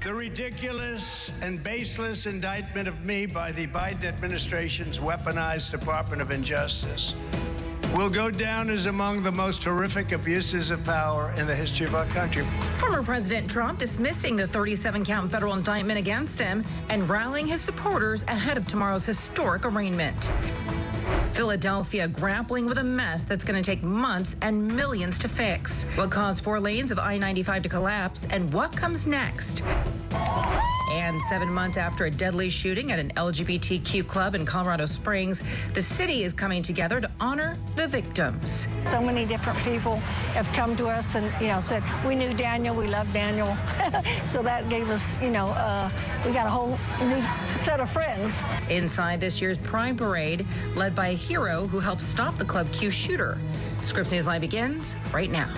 The ridiculous and baseless indictment of me by the Biden administration's weaponized Department of Injustice will go down as among the most horrific abuses of power in the history of our country. Former President Trump dismissing the 37-count federal indictment against him and rallying his supporters ahead of tomorrow's historic arraignment. Philadelphia grappling with a mess that's going to take months and millions to fix. What caused 4 lanes of I-95 to collapse and what comes next? And 7 months after a deadly shooting at an LGBTQ club in Colorado Springs, the city is coming together to honor the victims. So many different people have come to us and, said, we knew Daniel, we love Daniel. So that gave us, we got a whole new set of friends. Inside this year's Pride Parade, led by a hero who helped stop the Club Q shooter. Scripps News Live begins right now.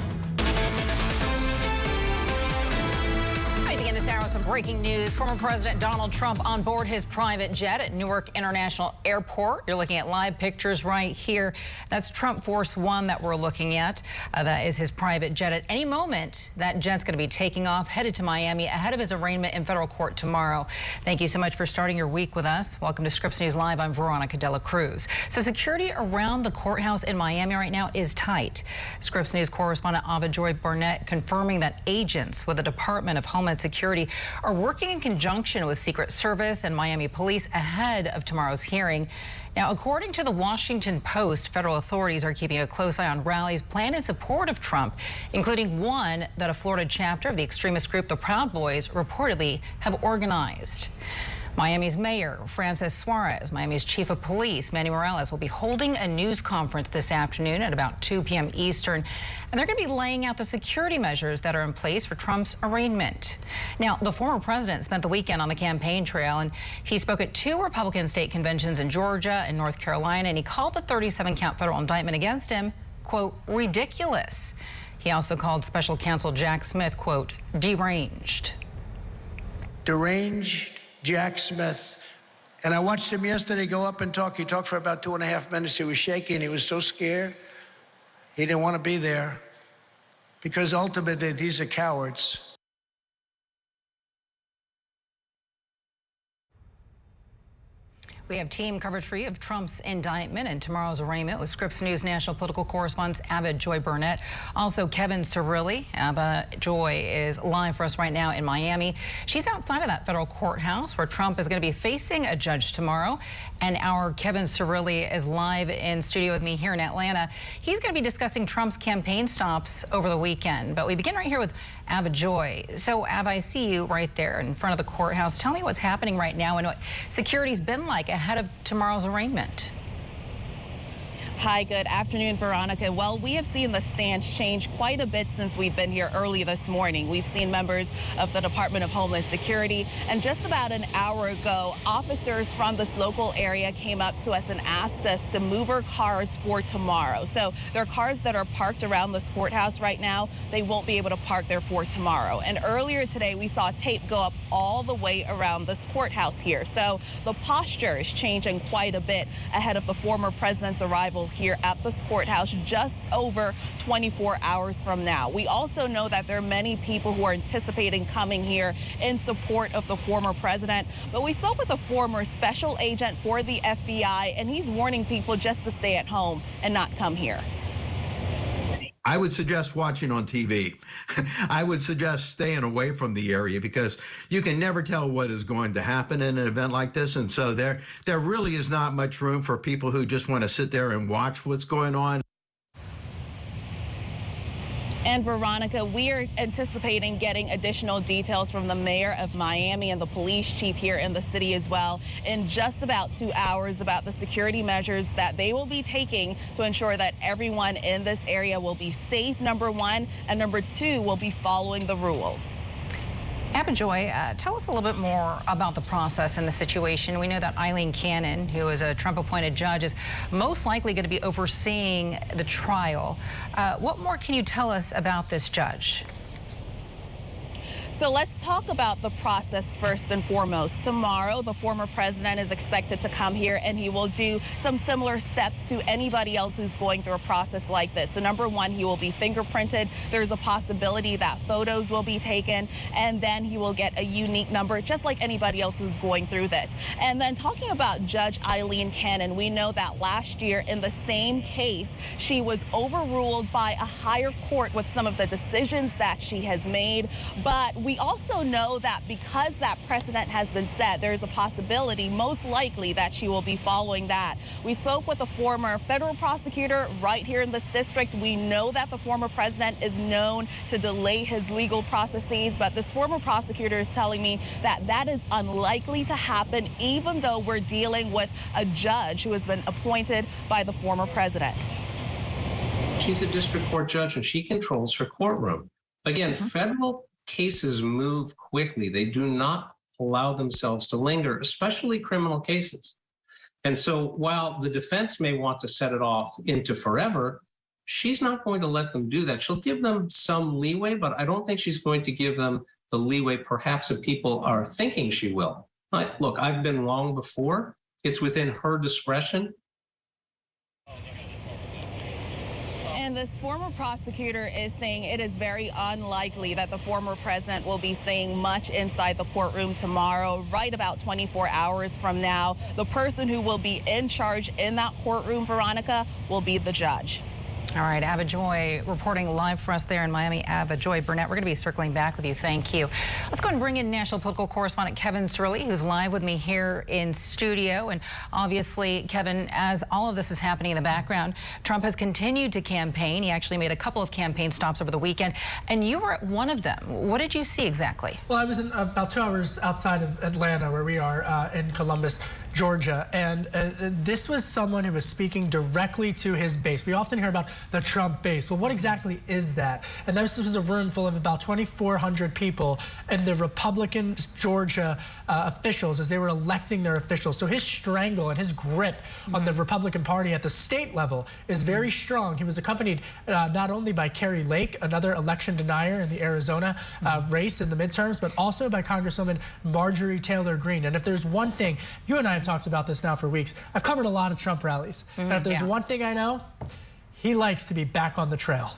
This hour with some breaking news. Former President Donald Trump on board his private jet at Newark International Airport. You're looking at live pictures right here. That's Trump Force One that we're looking at. That is his private jet. At any moment, that jet's going to be taking off, headed to Miami, ahead of his arraignment in federal court tomorrow. Thank you so much for starting your week with us. Welcome to Scripps News Live. I'm Veronica Cruz. So security around the courthouse in Miami right now is tight. Scripps News correspondent Joy Burnett confirming that agents with the Department of Homeland Security are working in conjunction with Secret Service and Miami police ahead of tomorrow's hearing. Now, according to the Washington Post, federal authorities are keeping a close eye on rallies planned in support of Trump, including one that a Florida chapter of the extremist group, the Proud Boys, reportedly have organized. Miami's Mayor Francis Suarez, Miami's Chief of Police Manny Morales will be holding a news conference this afternoon at about 2 p.m. Eastern, and they're going to be laying out the security measures that are in place for Trump's arraignment. Now, the former president spent the weekend on the campaign trail, and he spoke at 2 Republican state conventions in Georgia and North Carolina, and he called the 37-count federal indictment against him, quote, ridiculous. He also called special counsel Jack Smith, quote, deranged. Deranged Jack Smith. And I watched him yesterday go up and talk. He talked for about 2.5 minutes. He was shaking. He was so scared. He didn't want to be there because ultimately these are cowards. We have team coverage for you of Trump's indictment and tomorrow's arraignment with Scripps News national political correspondent Joy Burnett. Also, Kevin Cirilli. Joy is live for us right now in Miami. She's outside of that federal courthouse where Trump is going to be facing a judge tomorrow. And our Kevin Cirilli is live in studio with me here in Atlanta. He's going to be discussing Trump's campaign stops over the weekend. But we begin right here with Joy. So, I see you right there in front of the courthouse. Tell me what's happening right now and what security's been like ahead of tomorrow's arraignment. Hi, good afternoon, Veronica. Well, we have seen the stance change quite a bit since we've been here early this morning. We've seen members of the Department of Homeland Security, and just about an hour ago, officers from this local area came up to us and asked us to move our cars for tomorrow. So there are cars that are parked around this courthouse right now. They won't be able to park there for tomorrow. And earlier today, we saw tape go up all the way around this courthouse here. So the posture is changing quite a bit ahead of the former president's arrival here at this courthouse just over 24 hours from now. We also know that there are many people who are anticipating coming here in support of the former president, but we spoke with a former special agent for the FBI, and he's warning people just to stay at home and not come here. I would suggest watching on TV. I would suggest staying away from the area because you can never tell what is going to happen in an event like this. And so there really is not much room for people who just want to sit there and watch what's going on. And Veronica, we are anticipating getting additional details from the mayor of Miami and the police chief here in the city as well in just about 2 hours about the security measures that they will be taking to ensure that everyone in this area will be safe, number one, and number two, will be following the rules. Joy, tell us a little bit more about the process and the situation. We know that Eileen Cannon, who is a Trump-appointed judge, is most likely going to be overseeing the trial. What more can you tell us about this judge? So let's talk about the process first and foremost. Tomorrow, the former president is expected to come here and he will do some similar steps to anybody else who's going through a process like this. So number one, he will be fingerprinted. There's a possibility that photos will be taken, and then he will get a unique number, just like anybody else who's going through this. And then talking about Judge Eileen Cannon, we know that last year in the same case, she was overruled by a higher court with some of the decisions that she has made. But we also know that because that precedent has been set, there's a possibility, most likely, that she will be following that. We spoke with a former federal prosecutor right here in this district. We know that the former president is known to delay his legal processes, but this former prosecutor is telling me that that is unlikely to happen, even though we're dealing with a judge who has been appointed by the former president. She's a district court judge and she controls her courtroom. Again, federal cases move quickly. They do not allow themselves to linger, especially criminal cases. And so while the defense may want to set it off into forever, she's not going to let them do that. She'll give them some leeway, but I don't think she's going to give them the leeway perhaps that people are thinking she will. But look, I've been wrong before. It's within her discretion. And this former prosecutor is saying it is very unlikely that the former president will be saying much inside the courtroom tomorrow, right about 24 hours from now. The person who will be in charge in that courtroom, Veronica, will be the judge. All right, Ava Joy reporting live for us there in Miami. Ava Joy Burnett, we're going to be circling back with you. Thank you. Let's go and bring in national political correspondent Kevin Cirilli, who's live with me here in studio. And obviously, Kevin, as all of this is happening in the background, Trump has continued to campaign. He actually made a couple of campaign stops over the weekend, and you were at one of them. What did you see exactly? Well, I was in about 2 hours outside of Atlanta, where we are in Columbus, Georgia, and this was someone who was speaking directly to his base. We often hear about the Trump base. Well, what exactly is that? And this was a room full of about 2,400 people and the Republican Georgia officials as they were electing their officials. So his strangle and his grip on the Republican Party at the state level is very strong. He was accompanied not only by Carrie Lake, another election denier in the Arizona race in the midterms, but also by Congresswoman Marjorie Taylor Greene. And if there's one thing, you and I have talked about this now for weeks. I've covered a lot of Trump rallies. And if there's one thing I know, he likes to be back on the trail.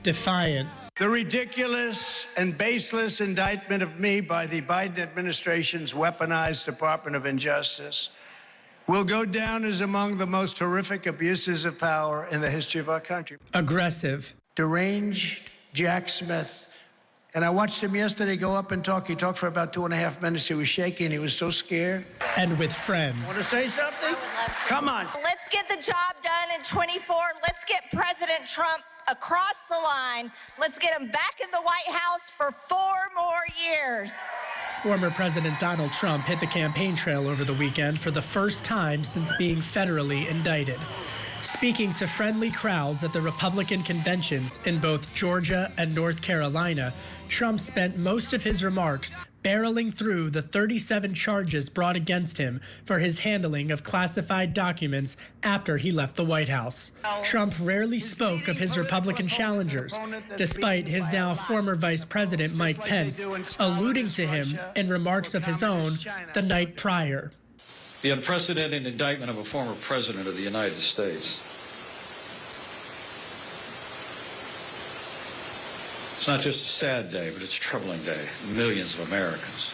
Defiant. The ridiculous and baseless indictment of me by the Biden administration's weaponized Department of Injustice will go down as among the most horrific abuses of power in the history of our country. Aggressive. Deranged Jack Smith. And I watched him yesterday go up and talk. He talked for about 2.5 minutes. He was shaking. He was so scared. And with friends. Want to say something? Come on. Let's get the job done in 24. Let's get President Trump across the line. Let's get him back in the White House for 4 more years. Former President Donald Trump hit the campaign trail over the weekend for the first time since being federally indicted. Speaking to friendly crowds at the Republican conventions in both Georgia and North Carolina, Trump spent most of his remarks barreling through the 37 charges brought against him for his handling of classified documents after he left the White House. Trump rarely spoke of his Republican challengers, despite his now former Vice President Mike Pence alluding to him in remarks of his own the night prior. The unprecedented indictment of a former president of the United States. It's not just a sad day, but it's a troubling day. Millions of Americans.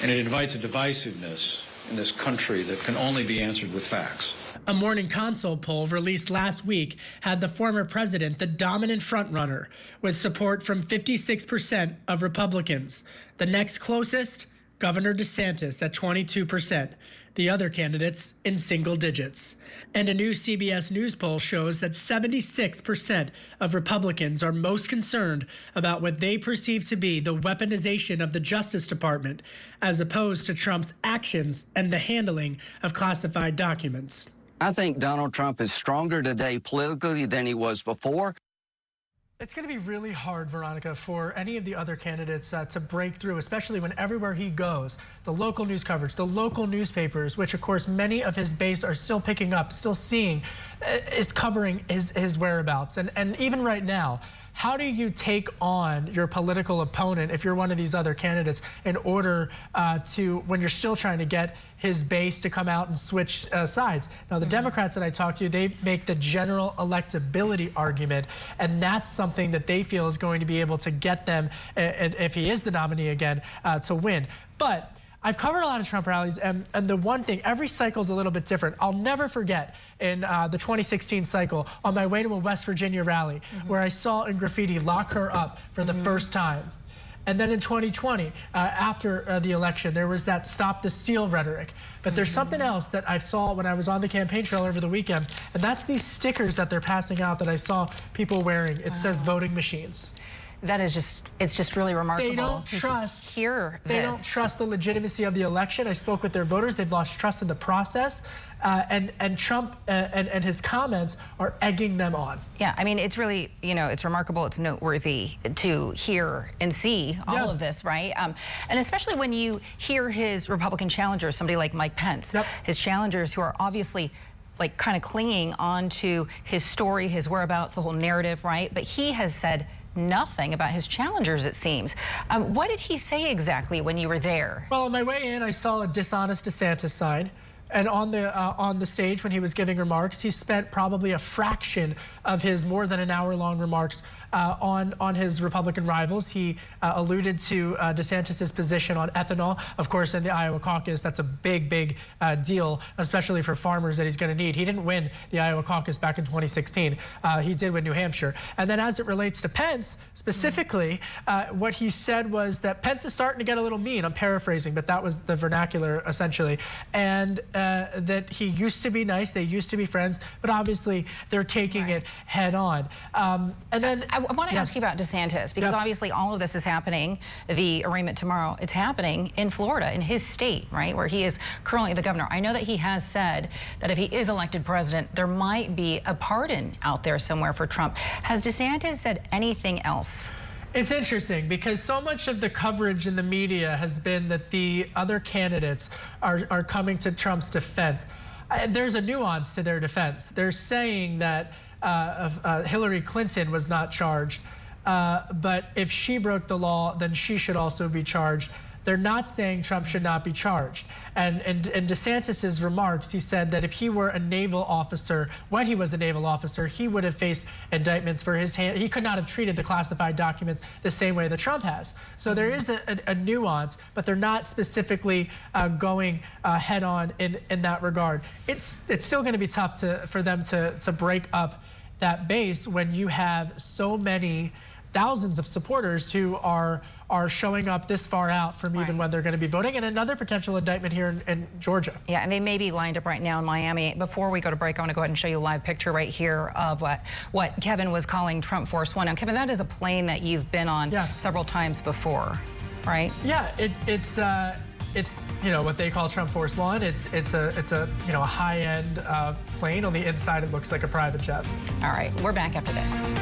And it invites a divisiveness in this country that can only be answered with facts. A Morning Consult poll released last week had the former president the dominant frontrunner, with support from 56% of Republicans. The next closest, Governor DeSantis at 22%, the other candidates in single digits. And a new CBS News poll shows that 76% of Republicans are most concerned about what they perceive to be the weaponization of the Justice Department, as opposed to Trump's actions and the handling of classified documents. I think Donald Trump is stronger today politically than he was before. It's going to be really hard, Veronica, for any of the other candidates to break through, especially when everywhere he goes, the local news coverage, the local newspapers, which of course many of his base are still picking up, still seeing, is covering his whereabouts. And even right now, how do you take on your political opponent if you're one of these other candidates in order when you're still trying to get his base to come out and switch sides? Now, the Democrats that I talked to, they make the general electability argument, and that's something that they feel is going to be able to get them, if he is the nominee again, to win. But I've covered a lot of Trump rallies, and the one thing, every cycle is a little bit different. I'll never forget in the 2016 cycle, on my way to a West Virginia rally, where I saw in graffiti, "Lock her up" for the first time. And then in 2020, after the election, there was that "Stop the Steal" rhetoric. But there's something else that I saw when I was on the campaign trail over the weekend, and that's these stickers that they're passing out that I saw people wearing. It says "voting machines." That is just, it's just really remarkable. They don't trust. Hear this. They don't trust the legitimacy of the election. I spoke with their voters. They've lost trust in the process. And Trump and his comments are egging them on. Yeah, I mean, it's really, you know, it's remarkable, it's noteworthy to hear and see all of this, right? And especially when you hear his Republican challengers, somebody like Mike Pence, his challengers who are obviously like kind of clinging on to his story, his whereabouts, the whole narrative, right? But he has said nothing about his challengers, it seems. What did he say exactly when you were there? Well, on my way in, I saw a "Dishonest DeSantis" sign. And on the stage when he was giving remarks, he spent probably a fraction of his more than an hour-long remarks on his Republican rivals. He alluded to DeSantis's position on ethanol. Of course, in the Iowa caucus, that's a big, big deal, especially for farmers that he's going to need. He didn't win the Iowa caucus back in 2016. He did win New Hampshire. And then as it relates to Pence, specifically, what he said was that Pence is starting to get a little mean. I'm paraphrasing, but that was the vernacular, essentially. And that he used to be nice, they used to be friends, but obviously they're taking it head on. And then I want to ask you about DeSantis, because obviously all of this is happening, the arraignment tomorrow, it's happening in Florida, in his state, right, where he is currently the governor. I know that he has said that if he is elected president, there might be a pardon out there somewhere for Trump. Has DeSantis said anything else? It's interesting because so much of the coverage in the media has been that the other candidates are coming to Trump's defense. There's a nuance to their defense. They're saying that Hillary Clinton was not charged, but if she broke the law, then she should also be charged. They're not saying Trump should not be charged. And in DeSantis's remarks, he said that if he were a naval officer, when he was a naval officer, he would have faced indictments for his hand. He could not have treated the classified documents the same way that Trump has. So there is a nuance, but they're not specifically going head on in that regard. It's still going to be tough for them to break up that base when you have so many thousands of supporters who are showing up this far out from even when they're going to be voting, and another potential indictment here in Georgia. Yeah, and they may be lined up right now in Miami. Before we go to break, I want to go ahead and show you a live picture right here of what Kevin was calling Trump Force One. Now, Kevin, that is a plane that you've been on several times before, right? Yeah, it's you know what they call Trump Force One. It's a you know a high-end plane. On the inside, it looks like a private jet. All right, we're back after this.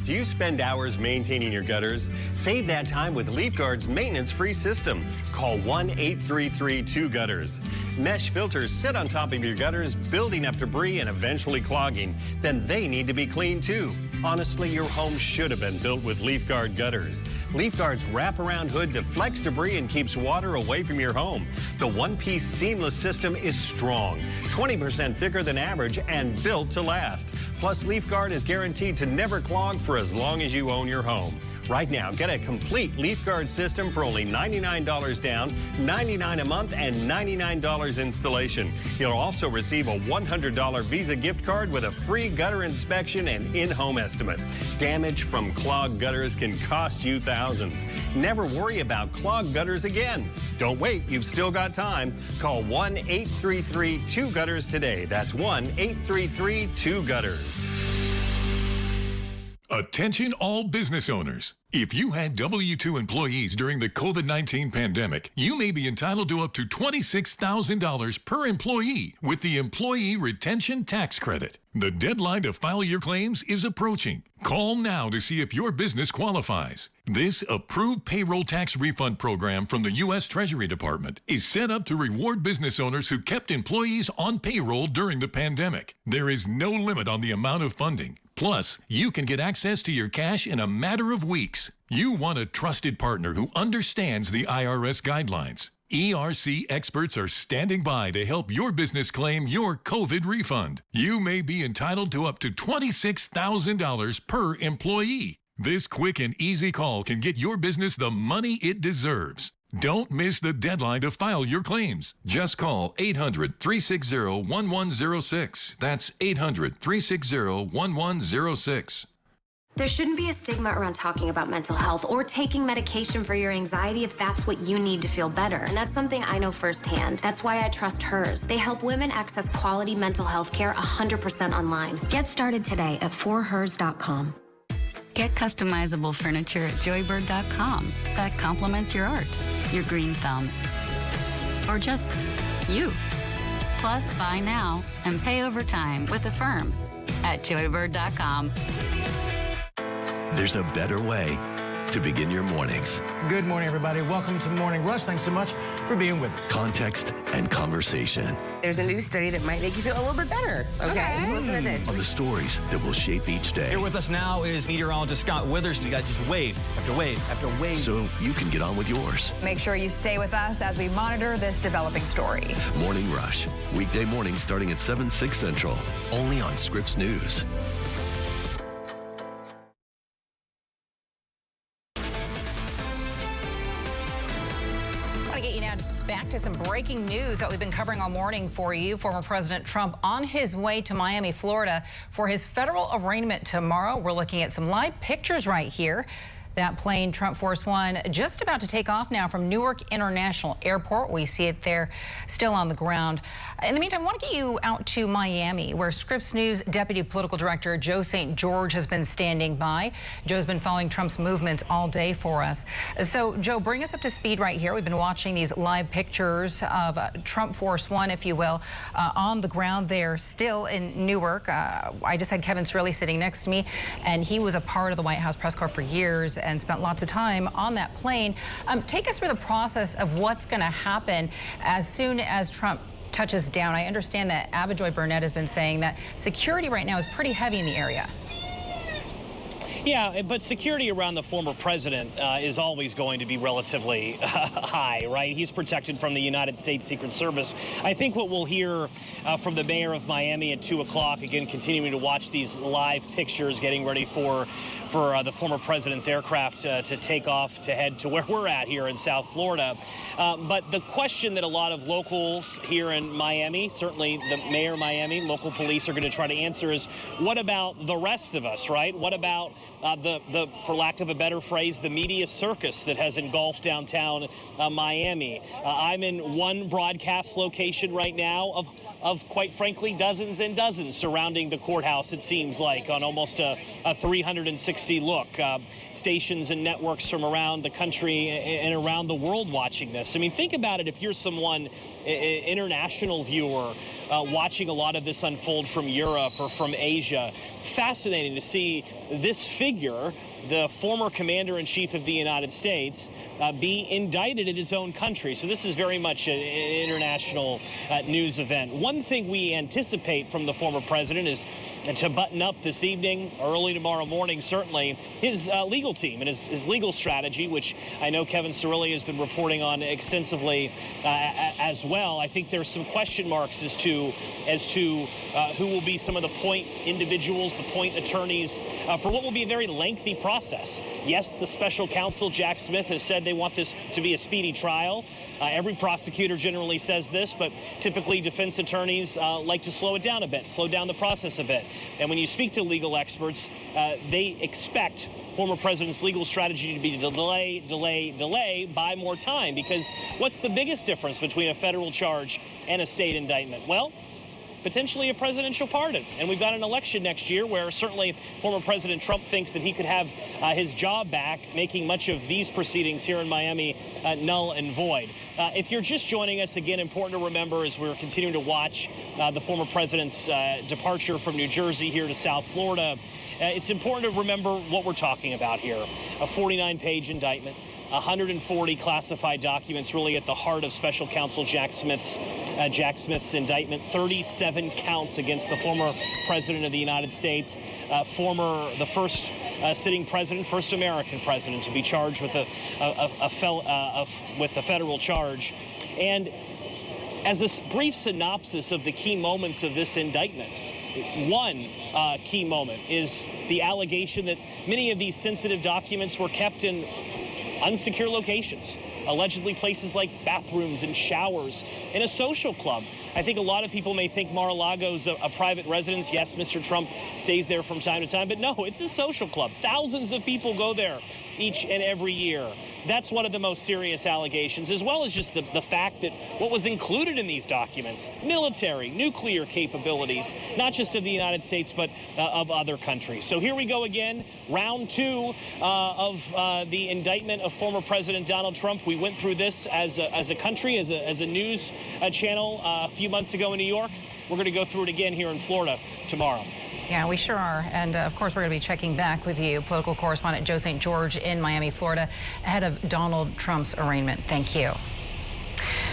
Do you spend hours maintaining your gutters? Save that time with LeafGuard's maintenance-free system. Call 1-833-2-GUTTERS. Mesh filters sit on top of your gutters, building up debris and eventually clogging. Then they need to be cleaned too. Honestly, your home should have been built with LeafGuard gutters. LeafGuard's wraparound hood deflects debris and keeps water away from your home. The one-piece seamless system is strong, 20% thicker than average, and built to last. Plus, LeafGuard is guaranteed to never clog for as long as you own your home. Right now, get a complete LeafGuard system for only $99 down, $99 a month, and $99 installation. You'll also receive a $100 Visa gift card with a free gutter inspection and in-home estimate. Damage from clogged gutters can cost you thousands. Never worry about clogged gutters again. Don't wait, you've still got time. Call 1-833-2-GUTTERS today. That's 1-833-2-GUTTERS. Attention all business owners. If you had W-2 employees during the COVID-19 pandemic, you may be entitled to up to $26,000 per employee with the Employee Retention Tax Credit. The deadline to file your claims is approaching. Call now to see if your business qualifies. This approved payroll tax refund program from the U.S. Treasury Department is set up to reward business owners who kept employees on payroll during the pandemic. There is no limit on the amount of funding. Plus, you can get access to your cash in a matter of weeks. You want a trusted partner who understands the IRS guidelines. ERC experts are standing by to help your business claim your COVID refund. You may be entitled to up to $26,000 per employee. This quick and easy call can get your business the money it deserves. Don't miss the deadline to file your claims. Just call 800-360-1106. That's 800-360-1106. There shouldn't be a stigma around talking about mental health or taking medication for your anxiety if that's what you need to feel better. And that's something I know firsthand. That's why I trust Hers. They help women access quality mental health care 100% online. Get started today at forhers.com. Get customizable furniture at joybird.com that complements your art, your green thumb, or just you. Plus, buy now and pay over time with Affirm at joybird.com. There's a better way to begin your mornings. Good morning, everybody. Welcome to Morning Rush. Thanks so much for being with us. Context and conversation. There's a new study that might make you feel a little bit better. Okay. So listen to this. On the stories that will shape each day. Here with us now is meteorologist Scott Withers. You guys just wave after wave after wave. So you can get on with yours. Make sure you stay with us as we monitor this developing story. Morning Rush. Weekday mornings starting at 7/6 Central. Only on Scripps News. Back to some breaking news that we've been covering all morning for you. Former President Trump on his way to Miami, Florida for his federal arraignment tomorrow. We're looking at some live pictures right here. That plane, Trump Force One, just about to take off now from Newark International Airport. We see it there still on the ground. In the meantime, I want to get you out to Miami, where Scripps News Deputy Political Director Joe St. George has been standing by. Joe's been following Trump's movements all day for us. So, Joe, bring us up to speed right here. We've been watching these live pictures of Trump Force One, if you will, on the ground there still in Newark. I just had Kevin Cirilli sitting next to me, and he was a part of the White House press corps for years and spent lots of time on that plane. Take us through the process of what's going to happen as soon as Trump touches down. I understand that Abijoy Burnett has been saying that security right now is pretty heavy in the area. Yeah, but security around the former president is always going to be relatively high, right? He's protected from the United States Secret Service. I think what we'll hear from the mayor of Miami at 2 o'clock, again, continuing to watch these live pictures, getting ready for the former president's aircraft to take off to head to where we're at here in South Florida. But the question that a lot of locals here in Miami, certainly the mayor of Miami, local police are going to try to answer is, what about the rest of us, right? What about for lack of a better phrase, the media circus that has engulfed downtown Miami? I'm in one broadcast location right now of quite frankly dozens and dozens surrounding the courthouse, it seems like, on almost a 360 look. Stations and networks from around the country and around the world watching this. I mean, think about it if you're someone, international viewer, watching a lot of this unfold from Europe or from Asia. Fascinating to see this figure, the former commander-in-chief of the United States, be indicted in his own country. So this is very much an international news event. One thing we anticipate from the former president is to button up this evening, early tomorrow morning, certainly, his legal team and his legal strategy, which I know Kevin Cirilli has been reporting on extensively as well. I think there's some question marks as to who will be some of the point individuals, the point attorneys, for what will be a very lengthy process. Yes, the special counsel, Jack Smith, has said they want this to be a speedy trial. Every prosecutor generally says this, but typically defense attorneys like to slow it down a bit, slow down the process a bit. And when you speak to legal experts, they expect former president's legal strategy to be delay, buy more time. Because what's the biggest difference between a federal charge and a state indictment? Well, potentially a presidential pardon. And we've got an election next year where certainly former President Trump thinks that he could have his job back, making much of these proceedings here in Miami null and void. If you're just joining us, again, important to remember as we're continuing to watch the former president's departure from New Jersey here to South Florida, it's important to remember what we're talking about here. A 49-page indictment, 140 classified documents, really at the heart of Special Counsel Jack Smith's indictment. 37 counts against the former president of the United States, the first sitting president, first American president to be charged with a federal charge. And as a brief synopsis of the key moments of this indictment, one key moment is the allegation that many of these sensitive documents were kept in unsecure locations, allegedly places like bathrooms and showers in a social club. I think a lot of people may think Mar-a-Lago's a private residence. Yes, Mr. Trump stays there from time to time, but no, it's a social club. Thousands of people go there each and every year. That's one of the most serious allegations, as well as just the fact that what was included in these documents, military, nuclear capabilities, not just of the United States, but of other countries. So here we go again, round two of the indictment of former President Donald Trump. We went through this as a country, as a news channel a few months ago in New York. We're going to go through it again here in Florida tomorrow. Yeah, we sure are. And of course, we're going to be checking back with you, political correspondent Joe St. George in Miami, Florida, ahead of Donald Trump's arraignment. Thank you.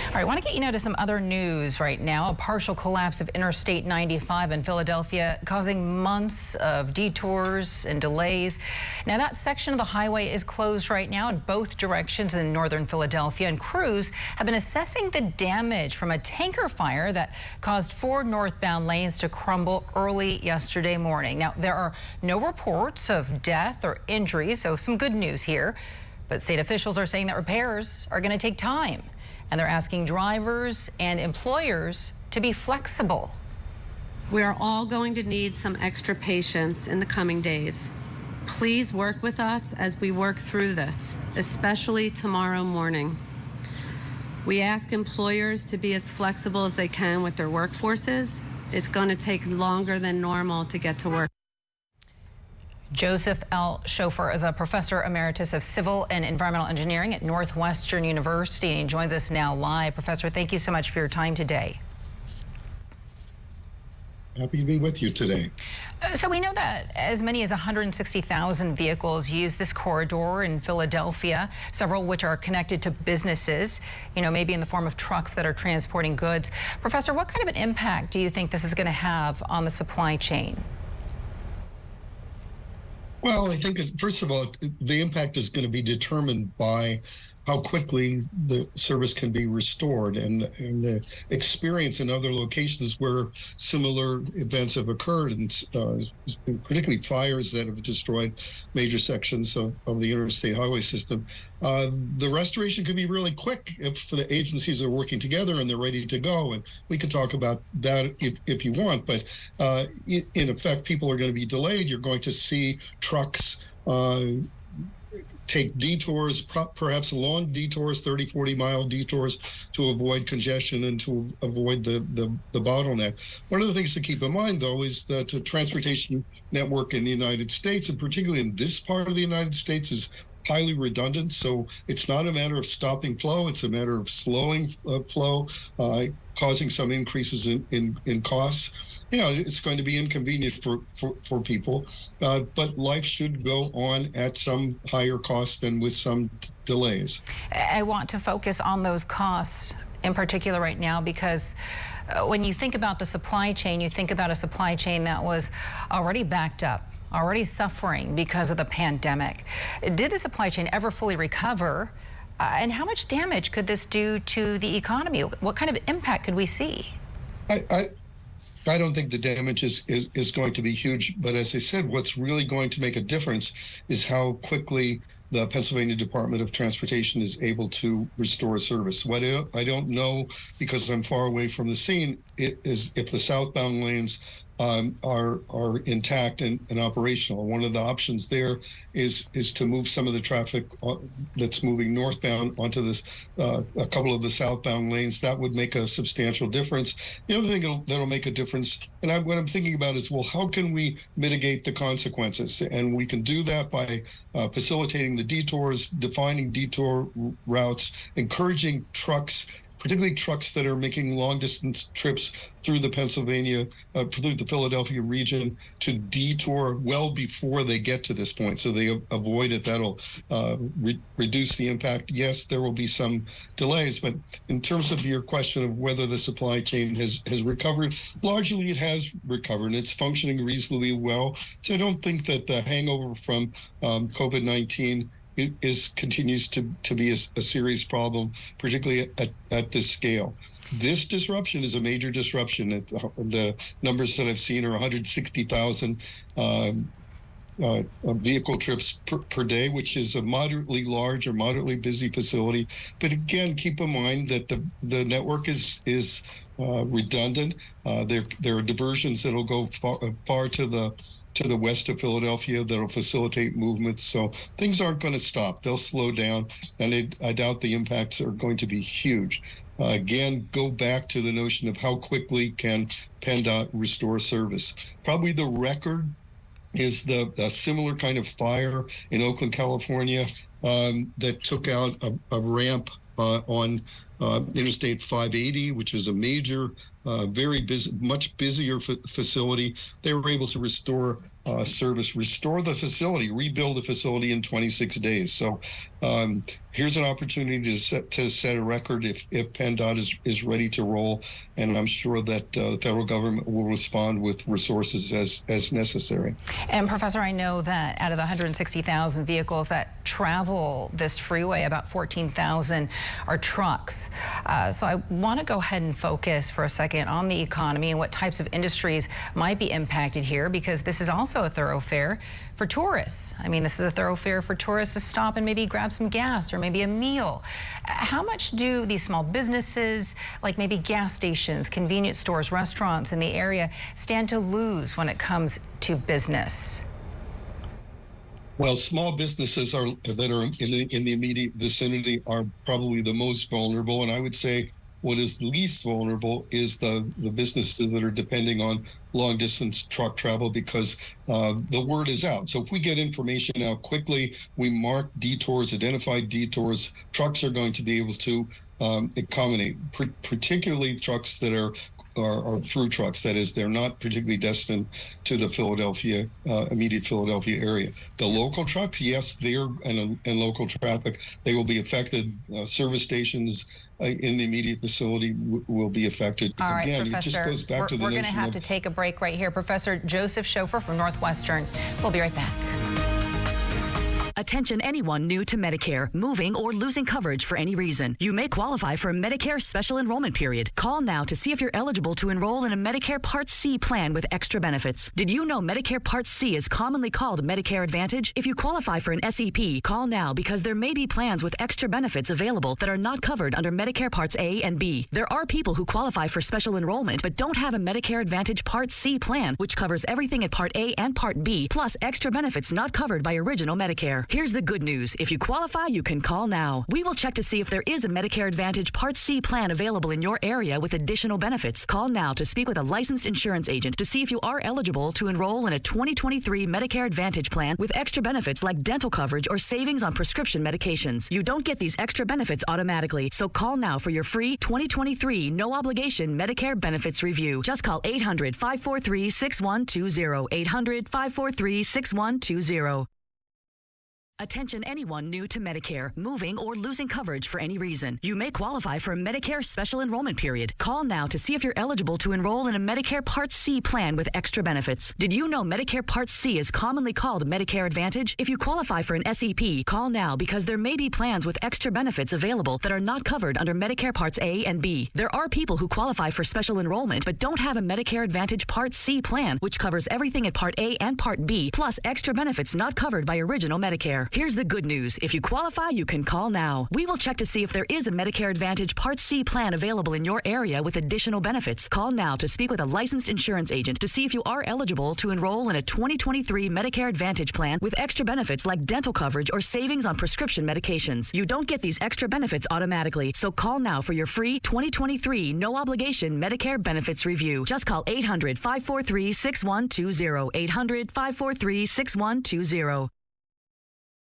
All right, I want to get you now to some other news right now. A partial collapse of Interstate 95 in Philadelphia causing months of detours and delays. Now, that section of the highway is closed right now in both directions in northern Philadelphia, and crews have been assessing the damage from a tanker fire that caused 4 northbound lanes to crumble early yesterday morning. Now, there are no reports of death or injuries, so some good news here. But state officials are saying that repairs are going to take time, and they're asking drivers and employers to be flexible. We are all going to need some extra patience in the coming days. Please work with us as we work through this, especially tomorrow morning. We ask employers to be as flexible as they can with their workforces. It's going to take longer than normal to get to work. Joseph L. Schofer is a professor emeritus of civil and environmental engineering at Northwestern University, and he joins us now live. Professor, thank you so much for your time today. Happy to be with you today. So we know that as many as 160,000 vehicles use this corridor in Philadelphia, several which are connected to businesses, maybe in the form of trucks that are transporting goods. Professor, what kind of an impact do you think this is going to have on the supply chain? Well, I think, first of all, the impact is going to be determined by how quickly the service can be restored, and the experience in other locations where similar events have occurred, and particularly fires that have destroyed major sections of the interstate highway system. The restoration could be really quick if the agencies are working together and they're ready to go. And we could talk about that if you want. But in effect, people are going to be delayed. You're going to see trucks take detours, perhaps long detours, 30, 40-mile detours, to avoid congestion and to avoid the bottleneck. One of the things to keep in mind, though, is that the transportation network in the United States, and particularly in this part of the United States, is highly redundant. So it's not a matter of stopping flow, it's a matter of slowing flow, causing some increases in costs. It's going to be inconvenient for people, but life should go on at some higher cost than with some delays. I want to focus on those costs in particular right now, because when you think about the supply chain, you think about a supply chain that was already backed up, already suffering because of the pandemic. Did the supply chain ever fully recover? And how much damage could this do to the economy? What kind of impact could we see? I don't think the damage is going to be huge, but as I said, what's really going to make a difference is how quickly the Pennsylvania Department of Transportation is able to restore service. What I don't know, because I'm far away from the scene, is if the southbound lanes are intact and operational. One of the options there is to move some of the traffic that's moving northbound onto this a couple of the southbound lanes. That would make a substantial difference. The other thing that'll make a difference, and what I'm thinking about is, well, how can we mitigate the consequences? And we can do that by facilitating the detours, defining detour routes, encouraging trucks, particularly trucks that are making long distance trips through the through the Philadelphia region, to detour well before they get to this point, so they avoid it. That'll reduce the impact. Yes, there will be some delays, but in terms of your question of whether the supply chain has recovered, largely it has recovered. It's functioning reasonably well. So I don't think that the hangover from COVID-19 continues to be a serious problem, particularly at this scale. This disruption is a major disruption. The numbers that I've seen are 160,000 vehicle trips per day, which is a moderately large or moderately busy facility. But again, keep in mind that the network is redundant. There are diversions that'll go far to the west of Philadelphia that'll facilitate movements. So things aren't going to stop. They'll slow down, and I doubt the impacts are going to be huge. Again, go back to the notion of how quickly can PennDOT restore service. Probably the record is the similar kind of fire in Oakland, California, that took out a ramp on Interstate 580, which is a major, very busy, much busier facility. They were able to restore service, restore the facility, rebuild the facility in 26 days. So here's an opportunity to set a record if PennDOT is ready to roll, and I'm sure that the federal government will respond with resources as necessary. And Professor, I know that out of the 160,000 vehicles that travel this freeway, about 14,000 are trucks. So I want to go ahead and focus for a second on the economy and what types of industries might be impacted here, because this is also a thoroughfare for tourists. I mean, this is a thoroughfare for tourists to stop and maybe grab some gas or maybe a meal. How much do these small businesses, like maybe gas stations, convenience stores, restaurants in the area, stand to lose when it comes to business? Well, small businesses that are in the immediate vicinity are probably the most vulnerable, and I would say what is least vulnerable is the businesses that are depending on long distance truck travel, because the word is out. So if we get information out quickly, we mark detours, identify detours, trucks are going to be able to accommodate, particularly trucks that are through trucks. That is, they're not particularly destined to the Philadelphia, immediate Philadelphia area. The local trucks, yes, they're and local traffic, they will be affected. Service stations in the immediate facility will be affected. All right, again, Professor, it just goes back to the we're going to have to take a break right here. Professor Joseph Schofer from Northwestern. We'll be right back. Attention anyone new to Medicare, moving or losing coverage for any reason. You may qualify for a Medicare special enrollment period. Call now to see if you're eligible to enroll in a Medicare Part C plan with extra benefits. Did you know Medicare Part C is commonly called Medicare Advantage? If you qualify for an SEP, call now, because there may be plans with extra benefits available that are not covered under Medicare Parts A and B. There are people who qualify for special enrollment but don't have a Medicare Advantage Part C plan, which covers everything at Part A and Part B, plus extra benefits not covered by original Medicare. Here's the good news. If you qualify, you can call now. We will check to see if there is a Medicare Advantage Part C plan available in your area with additional benefits. Call now to speak with a licensed insurance agent to see if you are eligible to enroll in a 2023 Medicare Advantage plan with extra benefits like dental coverage or savings on prescription medications. You don't get these extra benefits automatically, so call now for your free 2023 no-obligation Medicare benefits review. Just call 800-543-6120. 800-543-6120. Attention anyone new to Medicare, moving or losing coverage for any reason. You may qualify for a Medicare special enrollment period. Call now to see if you're eligible to enroll in a Medicare Part C plan with extra benefits. Did you know Medicare Part C is commonly called Medicare Advantage? If you qualify for an SEP, call now, because there may be plans with extra benefits available that are not covered under Medicare Parts A and B. There are people who qualify for special enrollment but don't have a Medicare Advantage Part C plan, which covers everything at Part A and Part B, plus extra benefits not covered by original Medicare. Here's the good news. If you qualify, you can call now. We will check to see if there is a Medicare Advantage Part C plan available in your area with additional benefits. Call now to speak with a licensed insurance agent to see if you are eligible to enroll in a 2023 Medicare Advantage plan with extra benefits like dental coverage or savings on prescription medications. You don't get these extra benefits automatically, so call now for your free 2023 no-obligation Medicare benefits review. Just call 800-543-6120. 800-543-6120.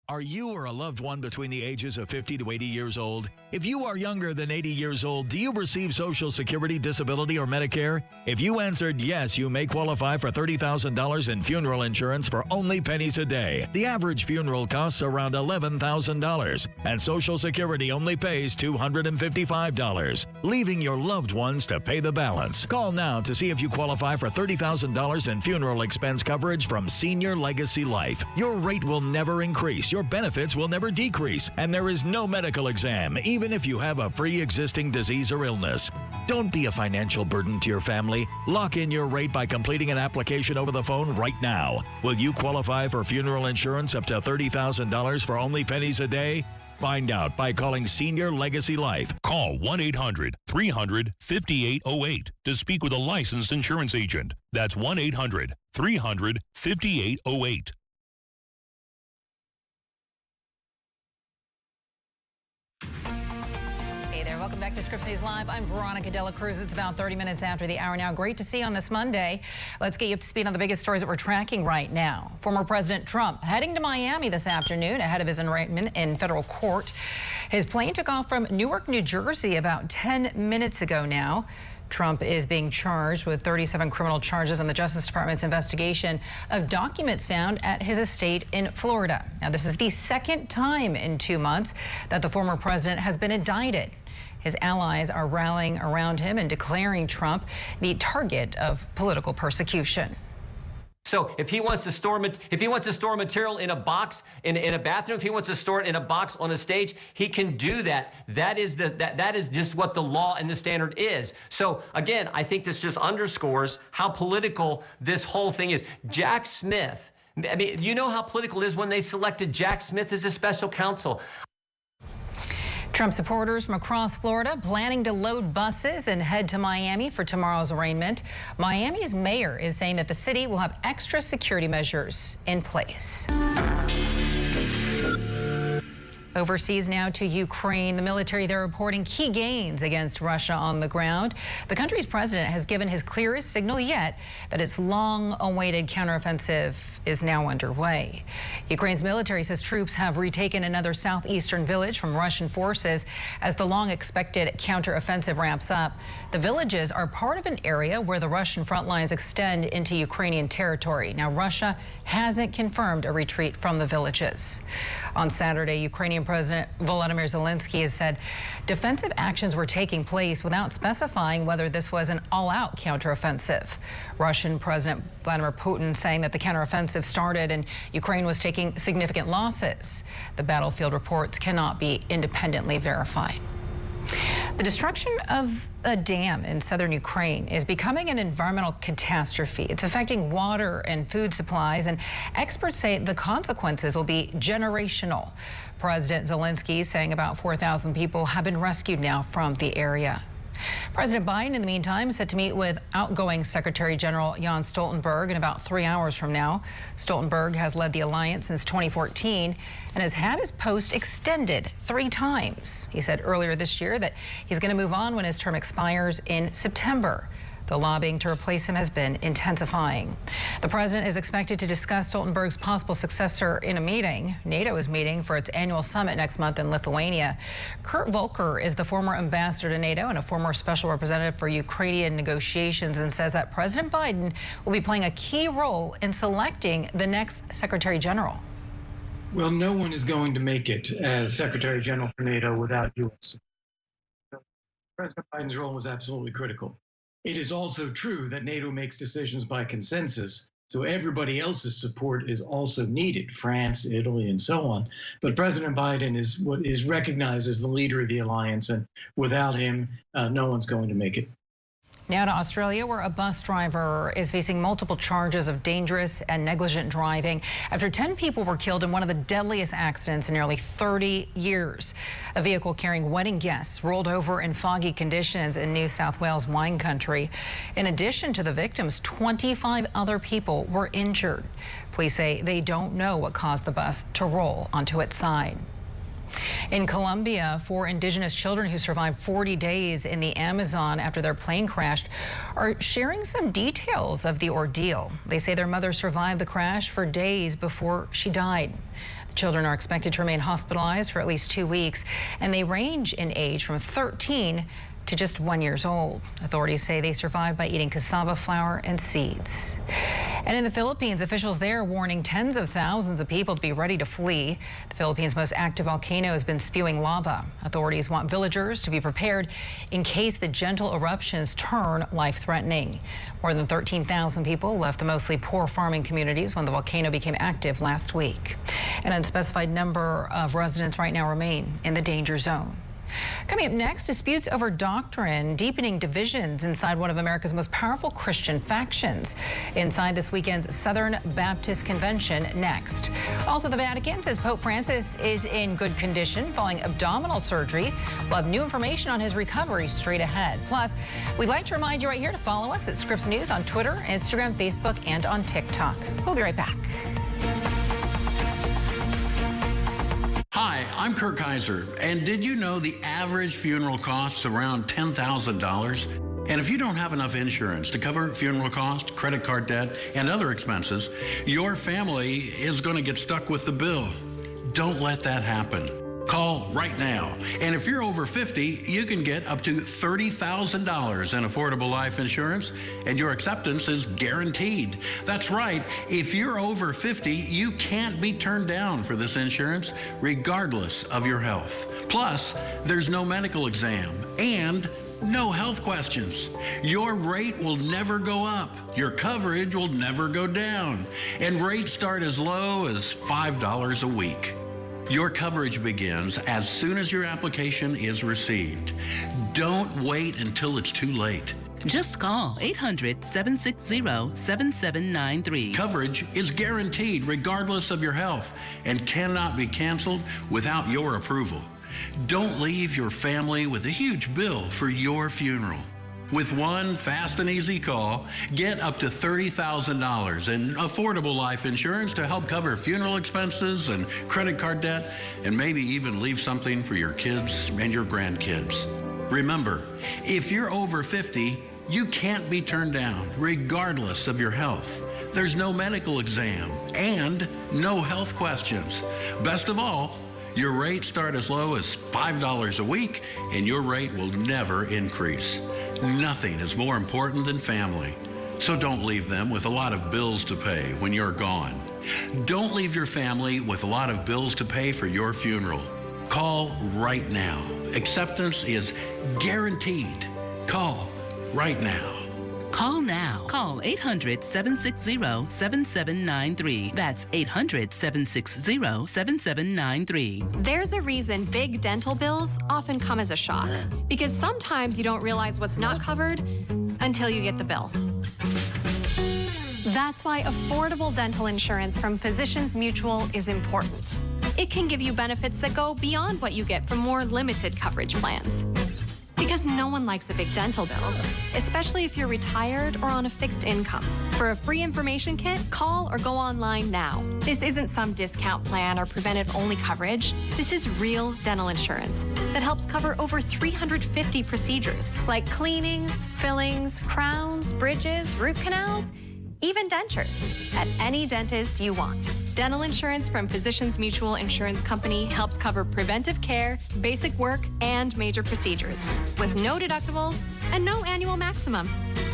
Are you or a loved one between the ages of 50 to 80 years old? If you are younger than 80 years old, do you receive Social Security, disability, or Medicare? If you answered yes, you may qualify for $30,000 in funeral insurance for only pennies a day. The average funeral costs around $11,000, and Social Security only pays $255, leaving your loved ones to pay the balance. Call now to see if you qualify for $30,000 in funeral expense coverage from Senior Legacy Life. Your rate will never increase, your benefits will never decrease, and there is no medical exam, even if you have a pre-existing disease or illness. Don't be a financial burden to your family. Lock in your rate by completing an application over the phone right now. Will you qualify for funeral insurance up to $30,000 for only pennies a day? Find out by calling Senior Legacy Life. Call 1-800-300-5808 to speak with a licensed insurance agent. That's 1-800-300-5808. Hey there, welcome back to Scripps News Live. I'm Veronica Cruz. It's about 30 minutes after the hour now. Great to see you on this Monday. Let's get you up to speed on the biggest stories that we're tracking right now. Former President Trump heading to Miami this afternoon ahead of his arraignment in federal court. His plane took off from Newark, New Jersey about 10 minutes ago now. Trump is being charged with 37 criminal charges on the Justice Department's investigation of documents found at his estate in Florida. Now, this is the second time in 2 months that the former president has been indicted. His allies are rallying around him and declaring Trump the target of political persecution. So if he wants to store material in a box in a bathroom, if he wants to store it in a box on a stage, he can do that. That is just what the law and the standard is. So again, I think this just underscores how political this whole thing is. Jack Smith, I mean, you know how political it is when they selected Jack Smith as a special counsel. Trump supporters from across Florida planning to load buses and head to Miami for tomorrow's arraignment. Miami's mayor is saying that the city will have extra security measures in place. Overseas now to Ukraine. The military there reporting key gains against Russia on the ground. The country's president has given his clearest signal yet that its long-awaited counteroffensive is now underway. Ukraine's military says troops have retaken another southeastern village from Russian forces as the long-expected counteroffensive ramps up. The villages are part of an area where the Russian front lines extend into Ukrainian territory. Now, Russia hasn't confirmed a retreat from the villages. On Saturday, Ukrainian President Volodymyr Zelensky has said defensive actions were taking place without specifying whether this was an all-out counteroffensive. Russian President Vladimir Putin saying that the counteroffensive started and Ukraine was taking significant losses. The battlefield reports cannot be independently verified. The destruction of a dam in southern Ukraine is becoming an environmental catastrophe. It's affecting water and food supplies, and experts say the consequences will be generational. President Zelensky saying about 4,000 people have been rescued now from the area. President Biden, in the meantime, is set to meet with outgoing Secretary General Jens Stoltenberg in about 3 hours from now. Stoltenberg has led the alliance since 2014 and has had his post extended 3 times. He said earlier this year that he's going to move on when his term expires in September. The lobbying to replace him has been intensifying. The president is expected to discuss Stoltenberg's possible successor in a meeting. NATO is meeting for its annual summit next month in Lithuania. Kurt Volker is the former ambassador to NATO and a former special representative for Ukrainian negotiations, and says that President Biden will be playing a key role in selecting the next Secretary General. Well, no one is going to make it as Secretary General for NATO without U.S. President Biden's role was absolutely critical. It is also true that NATO makes decisions by consensus, so everybody else's support is also needed, France, Italy, and so on. But President Biden is what is recognized as the leader of the alliance, and without him, no one's going to make it. Now to Australia, where a bus driver is facing multiple charges of dangerous and negligent driving after 10 people were killed in one of the deadliest accidents in nearly 30 years. A vehicle carrying wedding guests rolled over in foggy conditions in New South Wales wine country. In addition to the victims, 25 other people were injured. Police say they don't know what caused the bus to roll onto its side. In Colombia, 4 indigenous children who survived 40 days in the Amazon after their plane crashed are sharing some details of the ordeal. They say their mother survived the crash for days before she died. The children are expected to remain hospitalized for at least 2 weeks, and they range in age from 13 to just 1 year old. Authorities say they survived by eating cassava flour and seeds. And in the Philippines, officials there are warning tens of thousands of people to be ready to flee. The Philippines' most active volcano has been spewing lava. Authorities want villagers to be prepared in case the gentle eruptions turn life-threatening. More than 13,000 people left the mostly poor farming communities when the volcano became active last week. An unspecified number of residents right now remain in the danger zone. Coming up next, disputes over doctrine deepening divisions inside one of America's most powerful Christian factions. Inside this weekend's Southern Baptist Convention next. Also, the Vatican says Pope Francis is in good condition following abdominal surgery. We'll have new information on his recovery straight ahead. Plus, we'd like to remind you right here to follow us at Scripps News on Twitter, Instagram, Facebook, and on TikTok. We'll be right back. Hi, I'm Kirk Kaiser, and did you know the average funeral costs around $10,000? And if you don't have enough insurance to cover funeral costs, credit card debt, and other expenses, your family is going to get stuck with the bill. Don't let that happen. Call right now. And if you're over 50, you can get up to $30,000 in affordable life insurance, and your acceptance is guaranteed. That's right. If you're over 50, you can't be turned down for this insurance, regardless of your health. Plus, there's no medical exam and no health questions. Your rate will never go up. Your coverage will never go down. And rates start as low as $5 a week. Your coverage begins as soon as your application is received. Don't wait until it's too late. Just call 800-760-7793. Coverage is guaranteed regardless of your health and cannot be canceled without your approval. Don't leave your family with a huge bill for your funeral. With one fast and easy call, get up to $30,000 in affordable life insurance to help cover funeral expenses and credit card debt, and maybe even leave something for your kids and your grandkids. Remember, if you're over 50, you can't be turned down, regardless of your health. There's no medical exam and no health questions. Best of all, your rates start as low as $5 a week, and your rate will never increase. Nothing is more important than family. So don't leave them with a lot of bills to pay when you're gone. Don't leave your family with a lot of bills to pay for your funeral. Call right now. Acceptance is guaranteed. Call right now. Call now. Call 800-760-7793. That's 800-760-7793. There's a reason big dental bills often come as a shock, because sometimes you don't realize what's not covered until you get the bill. That's why affordable dental insurance from Physicians Mutual is important. It can give you benefits that go beyond what you get from more limited coverage plans. Because no one likes a big dental bill, especially if you're retired or on a fixed income. For a free information kit, call or go online now. This isn't some discount plan or preventive-only coverage. This is real dental insurance that helps cover over 350 procedures, like cleanings, fillings, crowns, bridges, root canals, even dentures, at any dentist you want. Dental insurance from Physicians Mutual Insurance Company helps cover preventive care, basic work, and major procedures with no deductibles and no annual maximum.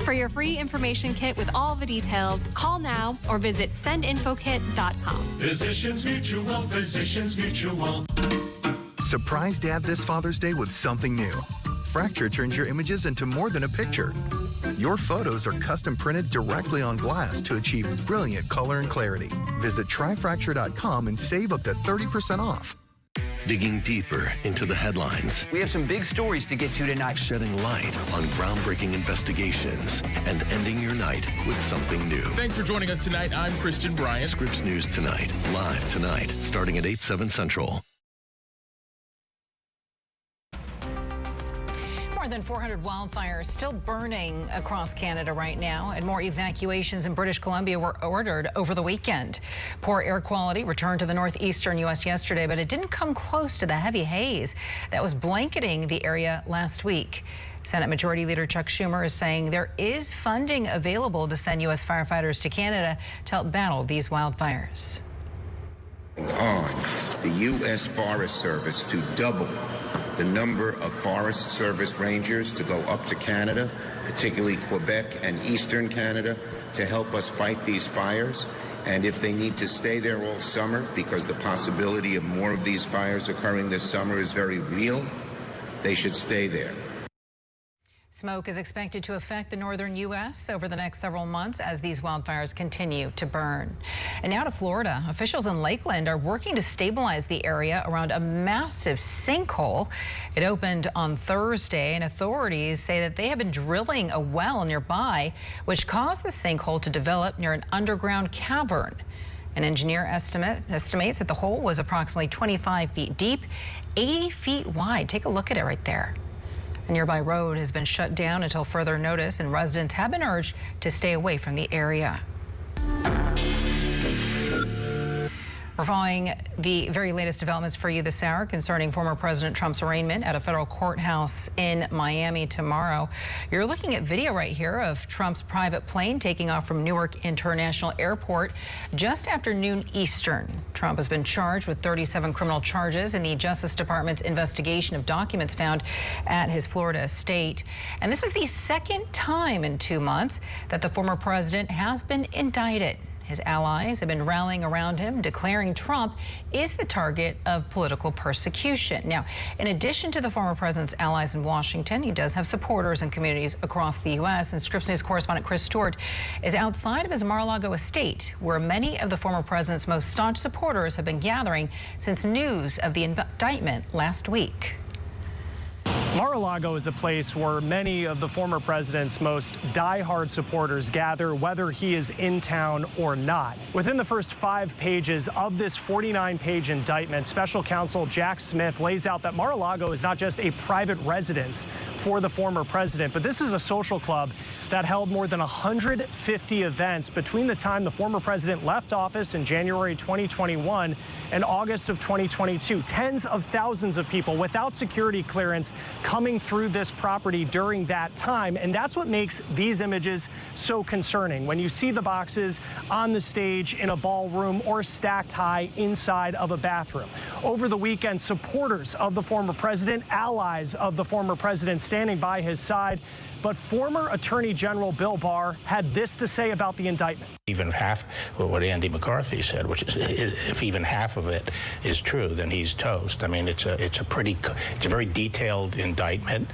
For your free information kit with all the details, call now or visit sendinfokit.com. Physicians Mutual, Physicians Mutual. Surprise Dad this Father's Day with something new. Fracture turns your images into more than a picture. Your photos are custom printed directly on glass to achieve brilliant color and clarity. Visit tryfracture.com and save up to 30% off. digging deeper into the headlines. We have some big stories to get to tonight. Shedding light on groundbreaking investigations and ending your night with something new. Thanks for joining us tonight. I'm Christian Bryant. Scripps News Tonight, live tonight, starting at 8/7 Central. More than 400 wildfires still burning across Canada right now, and more evacuations in British Columbia were ordered over the weekend. Poor air quality returned to the northeastern U.S. yesterday, but it didn't come close to the heavy haze that was blanketing the area last week. Senate Majority Leader Chuck Schumer is saying there is funding available to send U.S. firefighters to Canada to help battle these wildfires. On the U.S. Forest Service to double the number of Forest Service Rangers to go up to Canada, particularly Quebec and Eastern Canada, to help us fight these fires. And if they need to stay there all summer, because the possibility of more of these fires occurring this summer is very real, they should stay there. Smoke is expected to affect the northern U.S. over the next several months as these wildfires continue to burn. And now to Florida. Officials in Lakeland are working to stabilize the area around a massive sinkhole. It opened on Thursday, and authorities say that they have been drilling a well nearby, which caused the sinkhole to develop near an underground cavern. An engineer estimates that the hole was approximately 25 feet deep, 80 feet wide. Take a look at it right there. A nearby road has been shut down until further notice, and residents have been urged to stay away from the area. We're following the very latest developments for you this hour concerning former President Trump's arraignment at a federal courthouse in Miami tomorrow. You're looking at video right here of Trump's private plane taking off from Newark International Airport just after noon Eastern. Trump has been charged with 37 criminal charges in the Justice Department's investigation of documents found at his Florida estate. And this is the second time in 2 months that the former president has been indicted. His allies have been rallying around him, declaring Trump is the target of political persecution. Now, in addition to the former president's allies in Washington, he does have supporters in communities across the U.S. And Scripps News correspondent Chris Stewart is outside of his Mar-a-Lago estate, where many of the former president's most staunch supporters have been gathering since news of the indictment last week. Mar-a-Lago is a place where many of the former president's most diehard supporters gather, whether he is in town or not. Within the first 5 pages of this 49-page indictment, special counsel Jack Smith lays out that Mar-a-Lago is not just a private residence for the former president, but this is a social club that held more than 150 events between the time the former president left office in January 2021 and August of 2022. Tens of thousands of people without security clearance coming through this property during that time. And that's what makes these images so concerning. When you see the boxes on the stage in a ballroom or stacked high inside of a bathroom. Over the weekend, supporters of the former president, allies of the former president standing by his side. But former Attorney General Bill Barr had this to say about the indictment. Even half what Andy McCarthy said, which is if even half of it is true, then he's toast. I mean, it's a very detailed indictment,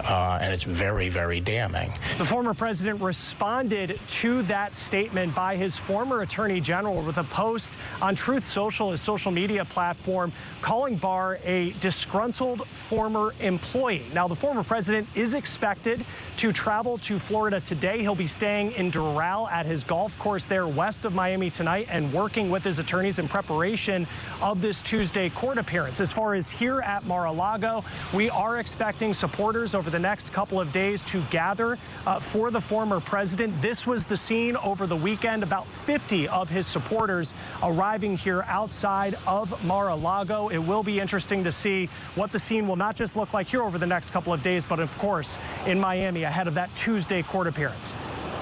and it's very, very damning. The former president responded to that statement by his former Attorney General with a post on Truth Social, his social media platform, calling Barr a disgruntled former employee. Now, the former president is expected to travel to Florida today. He'll be staying in Doral at his golf course there west of Miami tonight and working with his attorneys in preparation of this Tuesday court appearance. As far as here at Mar-a-Lago, we are expecting supporters over the next couple of days to gather for the former president. This was the scene over the weekend, about 50 of his supporters arriving here outside of Mar-a-Lago. It will be interesting to see what the scene will not just look like here over the next couple of days, but of course in Miami ahead of that Tuesday court appearance.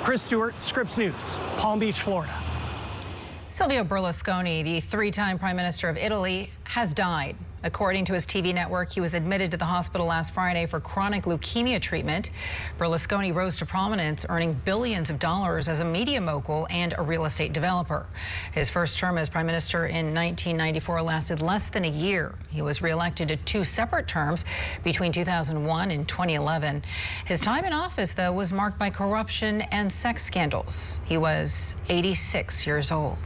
Chris Stewart, Scripps News, Palm Beach, Florida. Silvio Berlusconi, the 3-time Prime Minister of Italy, has died. According to his TV network, he was admitted to the hospital last Friday for chronic leukemia treatment. Berlusconi rose to prominence, earning billions of dollars as a media mogul and a real estate developer. His first term as prime minister in 1994 lasted less than a year. He was reelected to 2 separate terms between 2001 and 2011. His time in office, though, was marked by corruption and sex scandals. He was 86 years old.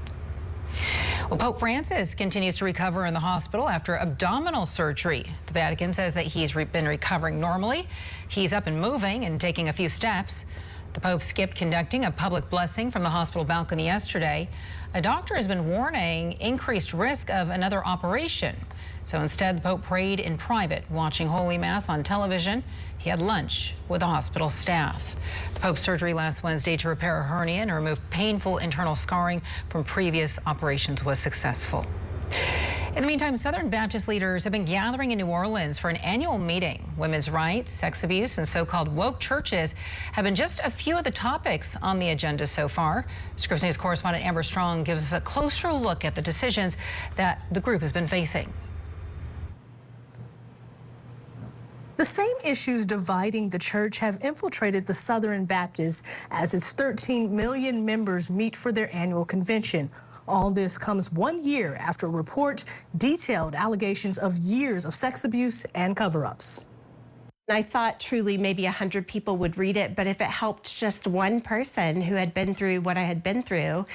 Well, Pope Francis continues to recover in the hospital after abdominal surgery. The Vatican says that he's been recovering normally. He's up and moving and taking a few steps. The Pope skipped conducting a public blessing from the hospital balcony yesterday. A doctor has been warning increased risk of another operation. So instead, the Pope prayed in private, watching Holy Mass on television. He had lunch with the hospital staff. The Pope's surgery last Wednesday to repair a hernia and remove painful internal scarring from previous operations was successful. In the meantime, Southern Baptist leaders have been gathering in New Orleans for an annual meeting. Women's rights, sex abuse, and so-called woke churches have been just a few of the topics on the agenda so far. Scripps News correspondent Amber Strong gives us a closer look at the decisions that the group has been facing. The same issues dividing the church have infiltrated the Southern Baptist as its 13 million members meet for their annual convention. All this comes 1 year after a report detailed allegations of years of sex abuse and cover-ups. I thought truly maybe 100 people would read it, but if it helped just one person who had been through what I had been through,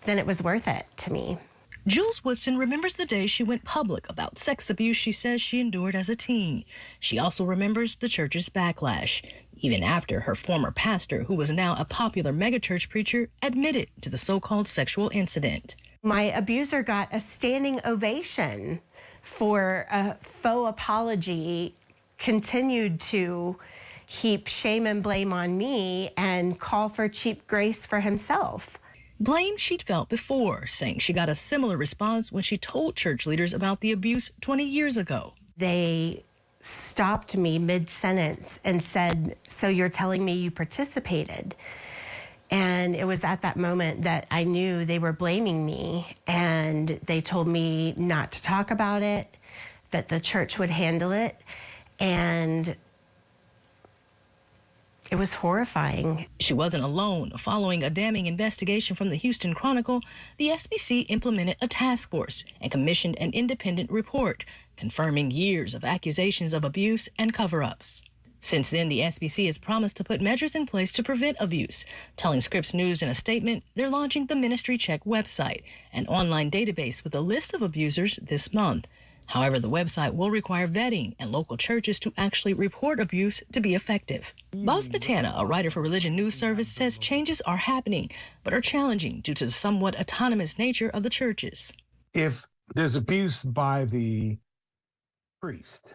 then it was worth it to me. Jules Woodson remembers the day she went public about sex abuse she says she endured as a teen. She also remembers the church's backlash, even after her former pastor, who was now a popular megachurch preacher, admitted to the so-called sexual incident. My abuser got a standing ovation for a faux apology, continued to heap shame and blame on me and call for cheap grace for himself. Blame she'd felt before, saying she got a similar response when she told church leaders about the abuse 20 years ago. They stopped me mid-sentence and said, "So you're telling me you participated?" And it was at that moment that I knew they were blaming me, and they told me not to talk about it, that the church would handle it, and it was horrifying. She wasn't alone. Following a damning investigation from the Houston Chronicle, the SBC implemented a task force and commissioned an independent report confirming years of accusations of abuse and cover-ups. Since then, the SBC has promised to put measures in place to prevent abuse. Telling Scripps News in a statement, they're launching the Ministry Check website, an online database with a list of abusers this month. However, the website will require vetting and local churches to actually report abuse to be effective. Bob Smetana, a writer for Religion News Service, says changes are happening, but are challenging due to the somewhat autonomous nature of the churches. If there's abuse by the priest,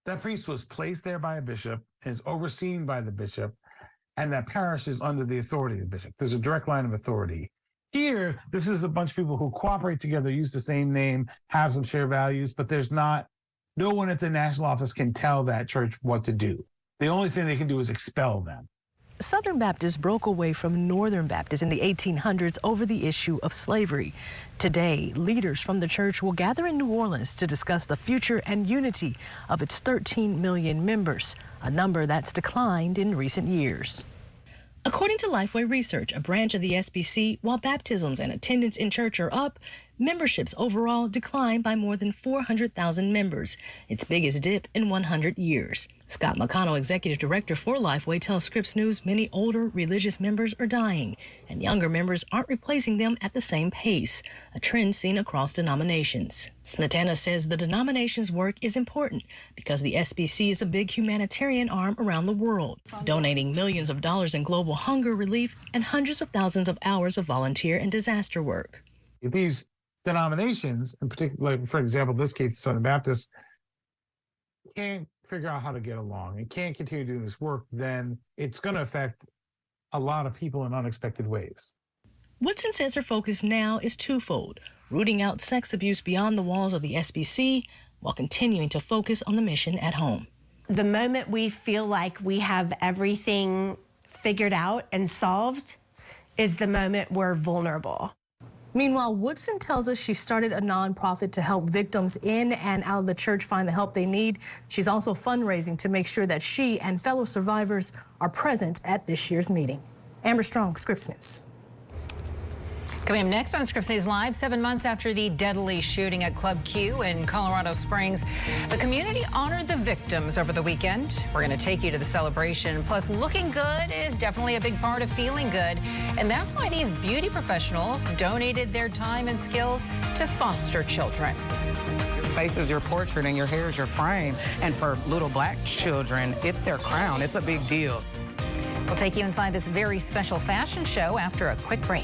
that priest was placed there by a bishop, is overseen by the bishop, and that parish is under the authority of the bishop. There's a direct line of authority. Here, this is a bunch of people who cooperate together, use the same name, have some shared values, but there's no one at the national office can tell that church what to do. The only thing they can do is expel them. Southern Baptists broke away from Northern Baptists in the 1800s over the issue of slavery. Today, leaders from the church will gather in New Orleans to discuss the future and unity of its 13 million members, a number that's declined in recent years. According to Lifeway Research, a branch of the SBC, while baptisms and attendance in church are up, memberships overall declined by more than 400,000 members, its biggest dip in 100 years. Scott McConnell, executive director for Lifeway, tells Scripps News many older religious members are dying, and younger members aren't replacing them at the same pace, a trend seen across denominations. Smetana says the denomination's work is important because the SBC is a big humanitarian arm around the world, donating millions of dollars in global hunger relief and hundreds of thousands of hours of volunteer and disaster work. If these denominations, in particular, for example, this case, Southern Baptist, can't figure out how to get along and can't continue doing this work, then it's going to affect a lot of people in unexpected ways. Woodson says her focus now is twofold, rooting out sex abuse beyond the walls of the SBC while continuing to focus on the mission at home. The moment we feel like we have everything figured out and solved is the moment we're vulnerable. Meanwhile, Woodson tells us she started a nonprofit to help victims in and out of the church find the help they need. She's also fundraising to make sure that she and fellow survivors are present at this year's meeting. Amber Strong, Scripps News. Coming up next on Scripps News Live, 7 months after the deadly shooting at Club Q in Colorado Springs, the community honored the victims over the weekend. We're going to take you to the celebration. Plus, looking good is definitely a big part of feeling good. And that's why these beauty professionals donated their time and skills to foster children. Your face is your portrait and your hair is your frame. And for little black children, it's their crown. It's a big deal. We'll take you inside this very special fashion show after a quick break.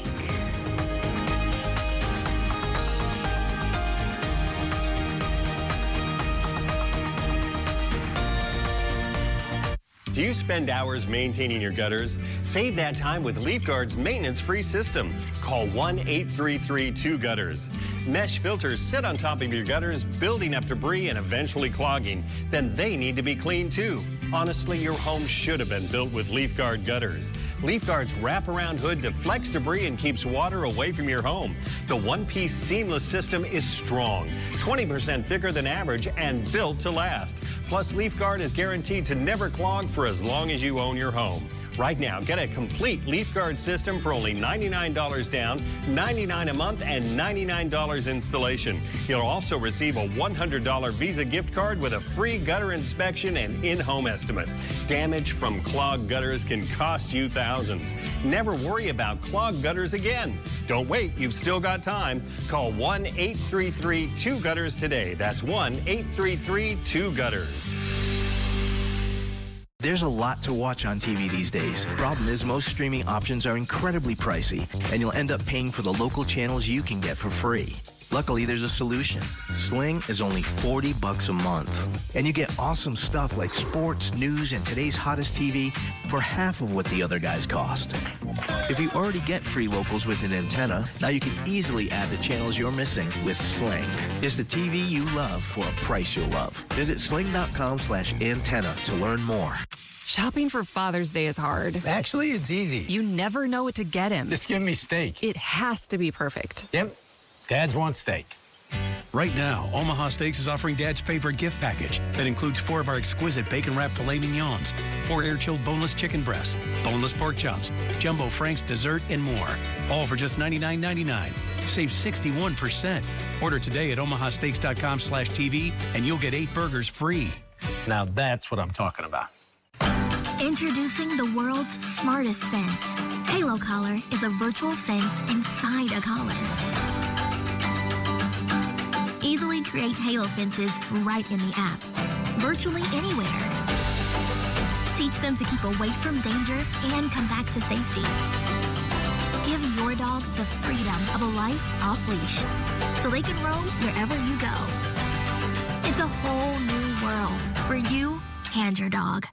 Do you spend hours maintaining your gutters? Save that time with LeafGuard's maintenance-free system. Call 1-833-2-GUTTERS. Mesh filters sit on top of your gutters, building up debris and eventually clogging. Then they need to be cleaned too. Honestly, your home should have been built with LeafGuard gutters. LeafGuard's wraparound hood deflects debris and keeps water away from your home. The one-piece seamless system is strong, 20% thicker than average and built to last. Plus, LeafGuard is guaranteed to never clog for as long as you own your home. Right now, get a complete LeafGuard system for only $99 down, $99 a month, and $99 installation. You'll also receive a $100 Visa gift card with a free gutter inspection and in-home estimate. Damage from clogged gutters can cost you thousands. Never worry about clogged gutters again. Don't wait, you've still got time. Call 1-833-2-GUTTERS today. That's 1-833-2-GUTTERS. There's a lot to watch on TV these days. Problem is, most streaming options are incredibly pricey, and you'll end up paying for the local channels you can get for free. Luckily, there's a solution. Sling is only $40 a month, and you get awesome stuff like sports, news, and today's hottest TV for half of what the other guys cost. If you already get free locals with an antenna, now you can easily add the channels you're missing with Sling. It's the TV you love for a price you'll love. Visit sling.com/antenna to learn more. Shopping for Father's Day is hard. Actually, it's easy. You never know what to get him. Just give me steak. It has to be perfect. Yep. Dads want steak. Right now, Omaha Steaks is offering Dad's favorite gift package that includes 4 of our exquisite bacon-wrapped filet mignons, 4 air-chilled boneless chicken breasts, boneless pork chops, jumbo Frank's dessert, and more. All for just $99.99. Save 61%. Order today at omahasteaks.com/TV and you'll get 8 burgers free. Now that's what I'm talking about. Introducing the world's smartest fence. Halo Collar is a virtual fence inside a collar. Easily create Halo fences right in the app, virtually anywhere. Teach them to keep away from danger and come back to safety. Give your dog the freedom of a life off leash, so they can roam wherever you go. It's a whole new world for you and your dog.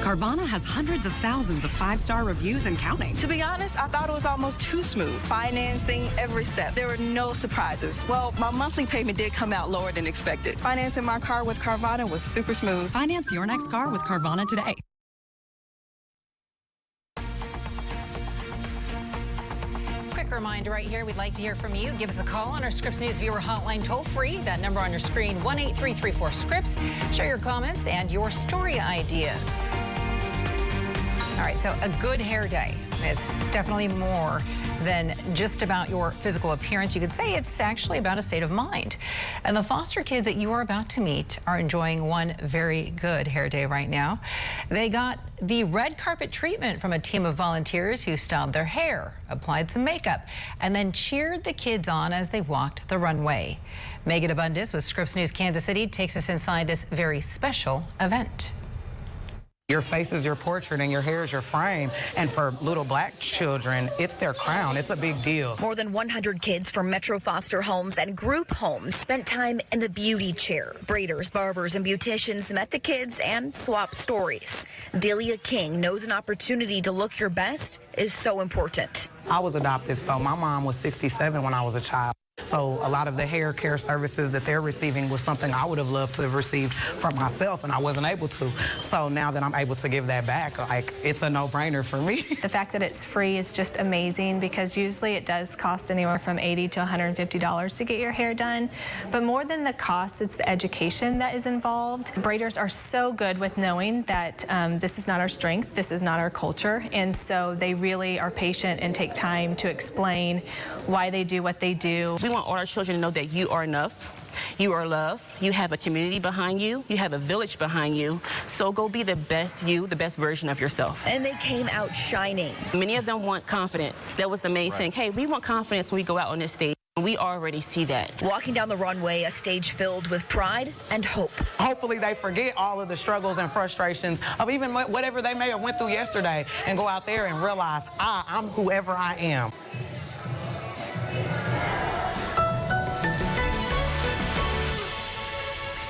Carvana has hundreds of thousands of 5-star reviews and counting. To be honest, I thought it was almost too smooth. Financing, every step. There were no surprises. Well, my monthly payment did come out lower than expected. Financing my car with Carvana was super smooth. Finance your next car with Carvana today. Reminder right here, we'd like to hear from you. Give us a call on our Scripps News Viewer Hotline toll free. That number on your screen, 1-833-4-SCRIPPS. Share your comments and your story ideas. All right, so a good hair day. It's definitely more than just about your physical appearance. You could say it's actually about a state of mind. And the foster kids that you are about to meet are enjoying one very good hair day right now. They got the red carpet treatment from a team of volunteers who styled their hair, applied some makeup, and then cheered the kids on as they walked the runway. Megan Abundis with Scripps News Kansas City takes us inside this very special event. Your face is your portrait and your hair is your frame. And for little black children, it's their crown. It's a big deal. More than 100 kids from Metro Foster Homes and Group Homes spent time in the beauty chair. Braiders, barbers, and beauticians met the kids and swapped stories. Delia King knows an opportunity to look your best is so important. I was adopted, so my mom was 67 when I was a child. So a lot of the hair care services that they're receiving was something I would have loved to have received for myself, and I wasn't able to. So now that I'm able to give that back, like, it's a no-brainer for me. The fact that it's free is just amazing, because usually it does cost anywhere from $80 to $150 to get your hair done. But more than the cost, it's the education that is involved. Braiders are so good with knowing that this is not our strength, this is not our culture, and so they really are patient and take time to explain why they do what they do. We want all our children to know that you are enough. You are loved. You have a community behind you. You have a village behind you. So go be the best you, the best version of yourself. And they came out shining. Many of them want confidence. That was the main thing. Hey, we want confidence when we go out on this stage. We already see that. Walking down the runway, a stage filled with pride and hope. Hopefully they forget all of the struggles and frustrations of even whatever they may have went through yesterday and go out there and realize, I'm whoever I am.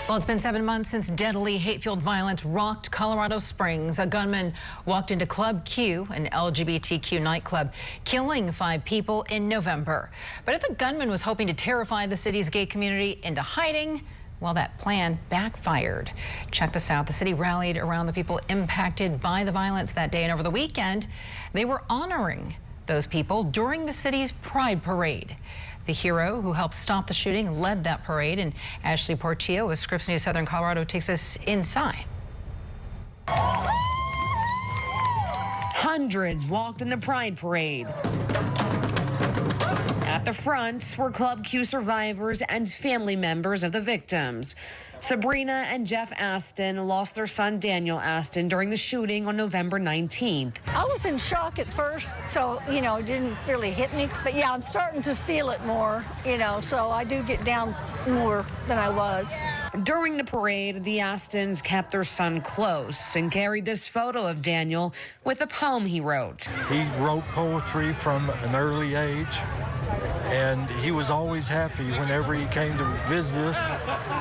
Well, it's been 7 months since deadly hate-fueled violence rocked Colorado Springs. A gunman walked into Club Q, an LGBTQ nightclub, killing 5 people in November. But if the gunman was hoping to terrify the city's gay community into hiding, well, that plan backfired. Check this out. The city rallied around the people impacted by the violence that day, and over the weekend, they were honoring those people during the city's Pride Parade. The hero who helped stop the shooting led that parade, and Ashley Portillo with Scripps News Southern Colorado takes us inside. Hundreds walked in the Pride Parade. At the front were Club Q survivors and family members of the victims. Sabrina and Jeff Aston lost their son Daniel Aston during the shooting on November 19th. I was in shock at first, so, it didn't really hit me. But yeah, I'm starting to feel it more, so I do get down more than I was. During the parade, the Astons kept their son close and carried this photo of Daniel with a poem he wrote. He wrote poetry from an early age, and he was always happy whenever he came to visit us.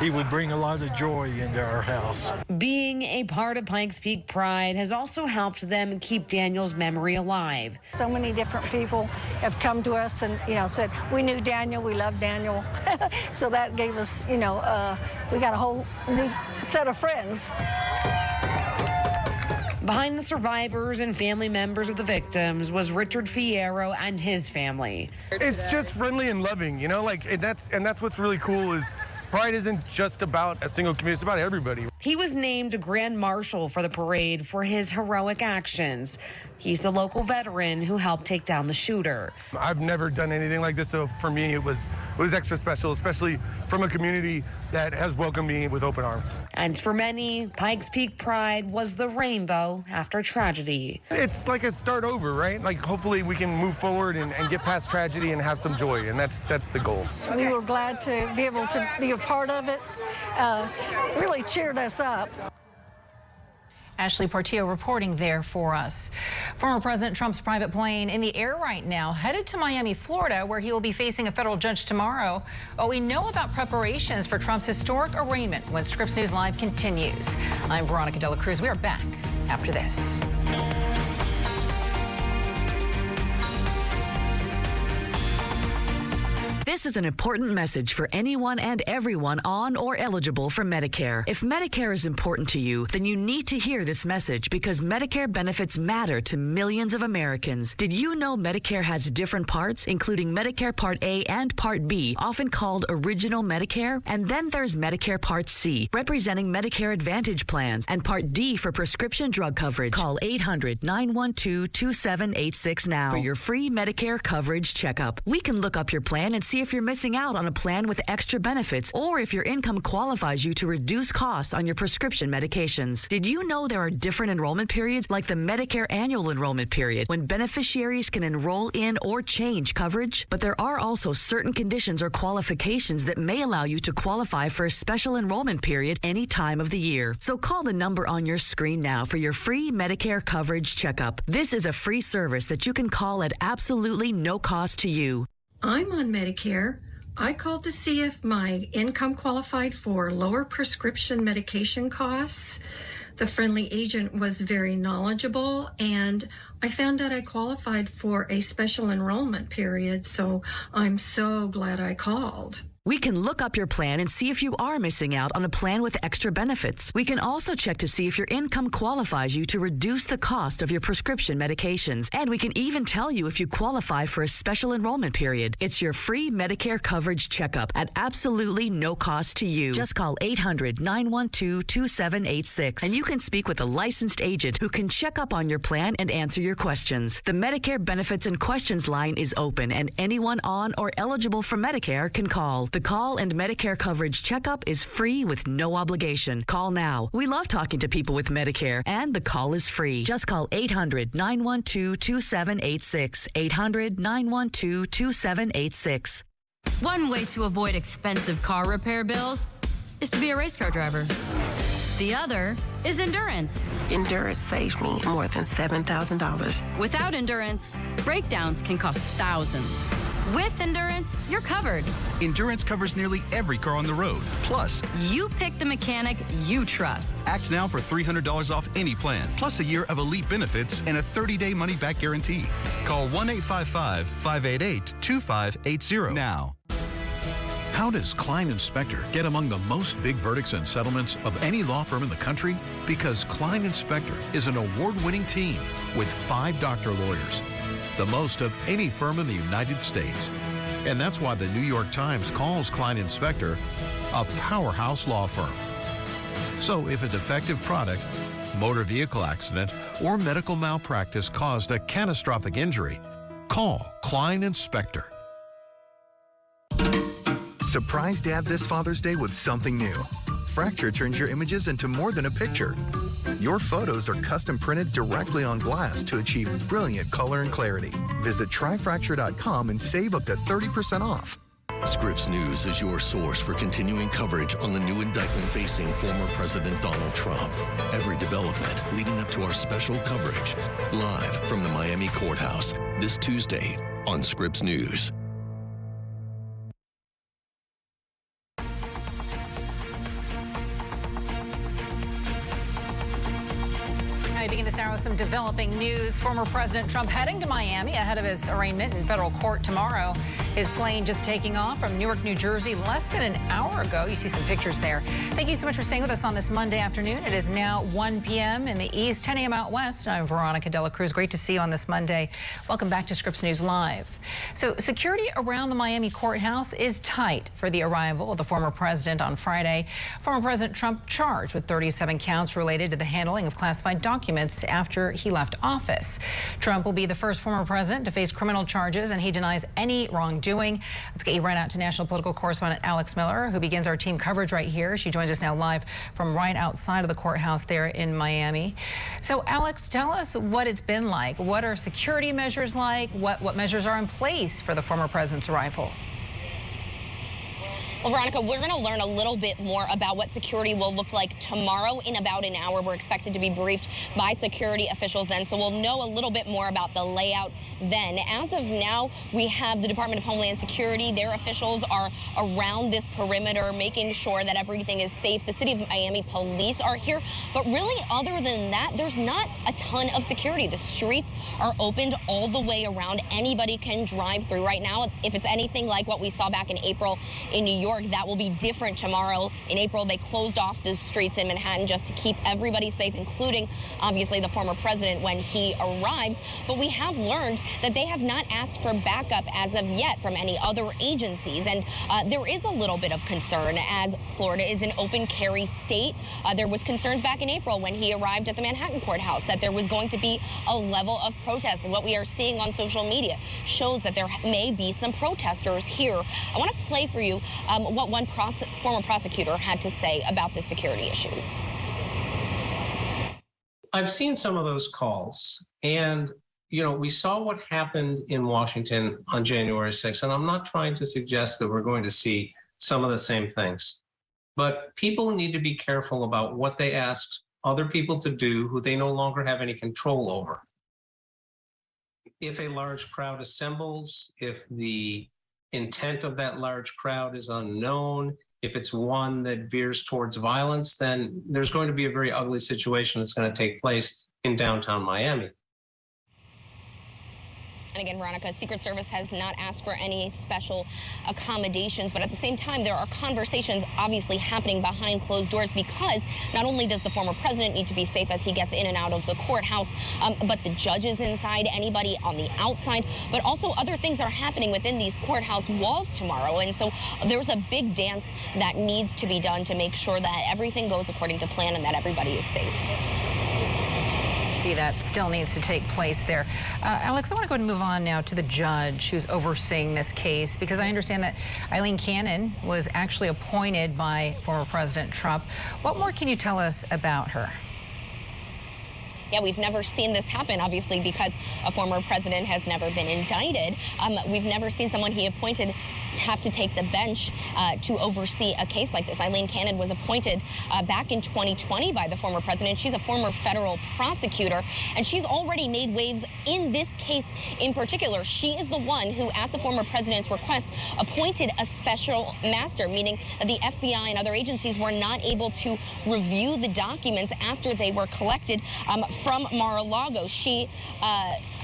He would bring a lot of joy into our house. Being a part of Pikes Peak Pride has also helped them keep Daniel's memory alive. So many different people have come to us and, said, we knew Daniel, we love Daniel. So that gave us, we got a whole new set of friends. Behind the survivors and family members of the victims was Richard Fierro and his family. It's just friendly and loving, and that's what's really cool is Pride isn't just about a single community, it's about everybody. He was named Grand Marshal for the parade for his heroic actions. He's the local veteran who helped take down the shooter. I've never done anything like this, so for me it was extra special, especially from a community that has welcomed me with open arms. And for many, Pikes Peak Pride was the rainbow after tragedy. It's like a start over, right? Like hopefully we can move forward and get past tragedy and have some joy, and that's the goal. We were glad to be able to be a part of it. It's really cheered us up. Ashley Portillo reporting there for us. Former President Trump's private plane in the air right now, headed to Miami, Florida, where he will be facing a federal judge tomorrow. What we know about preparations for Trump's historic arraignment when Scripps News Live continues. I'm Veronica Cruz. We are back after this. This is an important message for anyone and everyone on or eligible for Medicare. If Medicare is important to you, then you need to hear this message because Medicare benefits matter to millions of Americans. Did you know Medicare has different parts, including Medicare Part A and Part B, often called Original Medicare? And then there's Medicare Part C, representing Medicare Advantage plans, and Part D for prescription drug coverage. Call 800-912-2786 now for your free Medicare coverage checkup. We can look up your plan and see if you're missing out on a plan with extra benefits or if your income qualifies you to reduce costs on your prescription medications. Did you know there are different enrollment periods like the Medicare annual enrollment period when beneficiaries can enroll in or change coverage? But there are also certain conditions or qualifications that may allow you to qualify for a special enrollment period any time of the year. So call the number on your screen now for your free Medicare coverage checkup. This is a free service that you can call at absolutely no cost to you. I'm on Medicare. I called to see if my income qualified for lower prescription medication costs. The friendly agent was very knowledgeable, and I found out I qualified for a special enrollment period, so I'm so glad I called. We can look up your plan and see if you are missing out on a plan with extra benefits. We can also check to see if your income qualifies you to reduce the cost of your prescription medications. And we can even tell you if you qualify for a special enrollment period. It's your free Medicare coverage checkup at absolutely no cost to you. Just call 800-912-2786 and you can speak with a licensed agent who can check up on your plan and answer your questions. The Medicare Benefits and Questions line is open and anyone on or eligible for Medicare can call. The call and Medicare coverage checkup is free with no obligation. Call now. We love talking to people with Medicare, and the call is free. Just call 800-912-2786. 800-912-2786. One way to avoid expensive car repair bills is to be a race car driver. The other is Endurance. Endurance saved me more than $7,000. Without Endurance, breakdowns can cost thousands. With Endurance, you're covered. Endurance covers nearly every car on the road. Plus, you pick the mechanic you trust. Act now for $300 off any plan, plus a year of elite benefits and a 30-day money-back guarantee. Call 1-855-588-2580 now. How does Klein Inspector get among the most big verdicts and settlements of any law firm in the country? Because Klein Inspector is an award-winning team with 5 doctor lawyers, the most of any firm in the United States. And that's why the New York Times calls Klein Inspector a powerhouse law firm. So if a defective product, motor vehicle accident, or medical malpractice caused a catastrophic injury, call Klein Inspector. Surprise Dad this Father's Day with something new. Fracture turns your images into more than a picture. Your photos are custom printed directly on glass to achieve brilliant color and clarity. Visit tryfracture.com and save up to 30% off. Scripps News is your source for continuing coverage on the new indictment facing former President Donald Trump. Every development leading up to our special coverage. Live from the Miami courthouse this Tuesday on Scripps News. I begin this hour with some developing news. Former President Trump heading to Miami ahead of his arraignment in federal court tomorrow. His plane just taking off from Newark, New Jersey less than an hour ago. You see some pictures there. Thank you so much for staying with us on this Monday afternoon. It is now 1 p.m. in the east, 10 a.m. out west. I'm Veronica Cruz. Great to see you on this Monday. Welcome back to Scripps News Live. So security around the Miami courthouse is tight for the arrival of the former president on Friday. Former President Trump charged with 37 counts related to the handling of classified documents after he left office. Trump will be the first former president to face criminal charges, and he denies any wrongdoing. Let's get you right out to national political correspondent Alex Miller, who begins our team coverage right here. She joins us now live from right outside of the courthouse there in Miami. So, Alex, tell us what it's been like. What are security measures like? What measures are in place for the former president's arrival? Well, Veronica, we're going to learn a little bit more about what security will look like tomorrow in about an hour. We're expected to be briefed by security officials then, so we'll know a little bit more about the layout then. As of now, we have the Department of Homeland Security. Their officials are around this perimeter, making sure that everything is safe. The City of Miami police are here, but really, other than that, there's not a ton of security. The streets are opened all the way around. Anybody can drive through right now. If it's anything like what we saw back in April in New York, that will be different tomorrow. In April, they closed off the streets in Manhattan just to keep everybody safe, including, obviously, the former president when he arrives. But we have learned that they have not asked for backup as of yet from any other agencies. And there is a little bit of concern as Florida is an open carry state. There was concerns back in April when he arrived at the Manhattan courthouse that there was going to be a level of protest. And what we are seeing on social media shows that there may be some protesters here. I want to play for you what one former prosecutor had to say about the security issues. I've seen some of those calls, and we saw what happened in Washington on January 6th, and I'm not trying to suggest that we're going to see some of the same things, but people need to be careful about what they ask other people to do who they no longer have any control over. If a large crowd assembles, if the intent of that large crowd is unknown, If it's one that veers towards violence, then there's going to be a very ugly situation that's going to take place in downtown Miami. And again, Veronica, Secret Service has not asked for any special accommodations, but at the same time, there are conversations obviously happening behind closed doors because not only does the former president need to be safe as he gets in and out of the courthouse, but the judges inside, anybody on the outside, but also other things are happening within these courthouse walls tomorrow. And so there's a big dance that needs to be done to make sure that everything goes according to plan and that everybody is safe. That still needs to take place there. Alex, I want to go ahead and move on now to the judge who's overseeing this case, because I understand that Eileen Cannon was actually appointed by former President Trump. What more can you tell us about her? Yeah, we've never seen this happen, obviously, because a former president has never been indicted. We've never seen someone he appointed have to take the bench to oversee a case like this. Eileen Cannon was appointed back in 2020 by the former president. She's a former federal prosecutor, and she's already made waves in this case in particular. She is the one who, at the former president's request, appointed a special master, meaning that the FBI and other agencies were not able to review the documents after they were collected from Mar-a-Lago.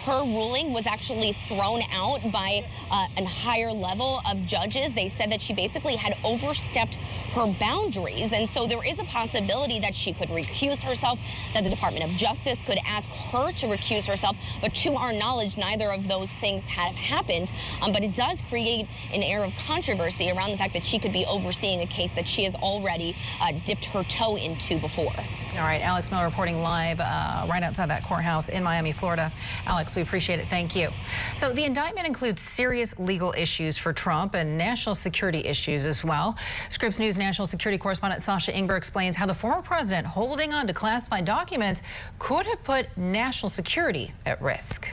Her ruling was actually thrown out by a higher level of judges. They said that she basically had overstepped her boundaries. And so there is a possibility that she could recuse herself, that the Department of Justice could ask her to recuse herself. But to our knowledge, neither of those things have happened. But it does create an air of controversy around the fact that she could be overseeing a case that she has already dipped her toe into before. All right, Alex Miller reporting live right outside that courthouse in Miami, Florida. Alex, we appreciate it. Thank you. So the indictment includes serious legal issues for Trump and national security issues as well. Scripps News national security correspondent Sasha Ingber explains how the former president holding on to classified documents could have put national security at risk.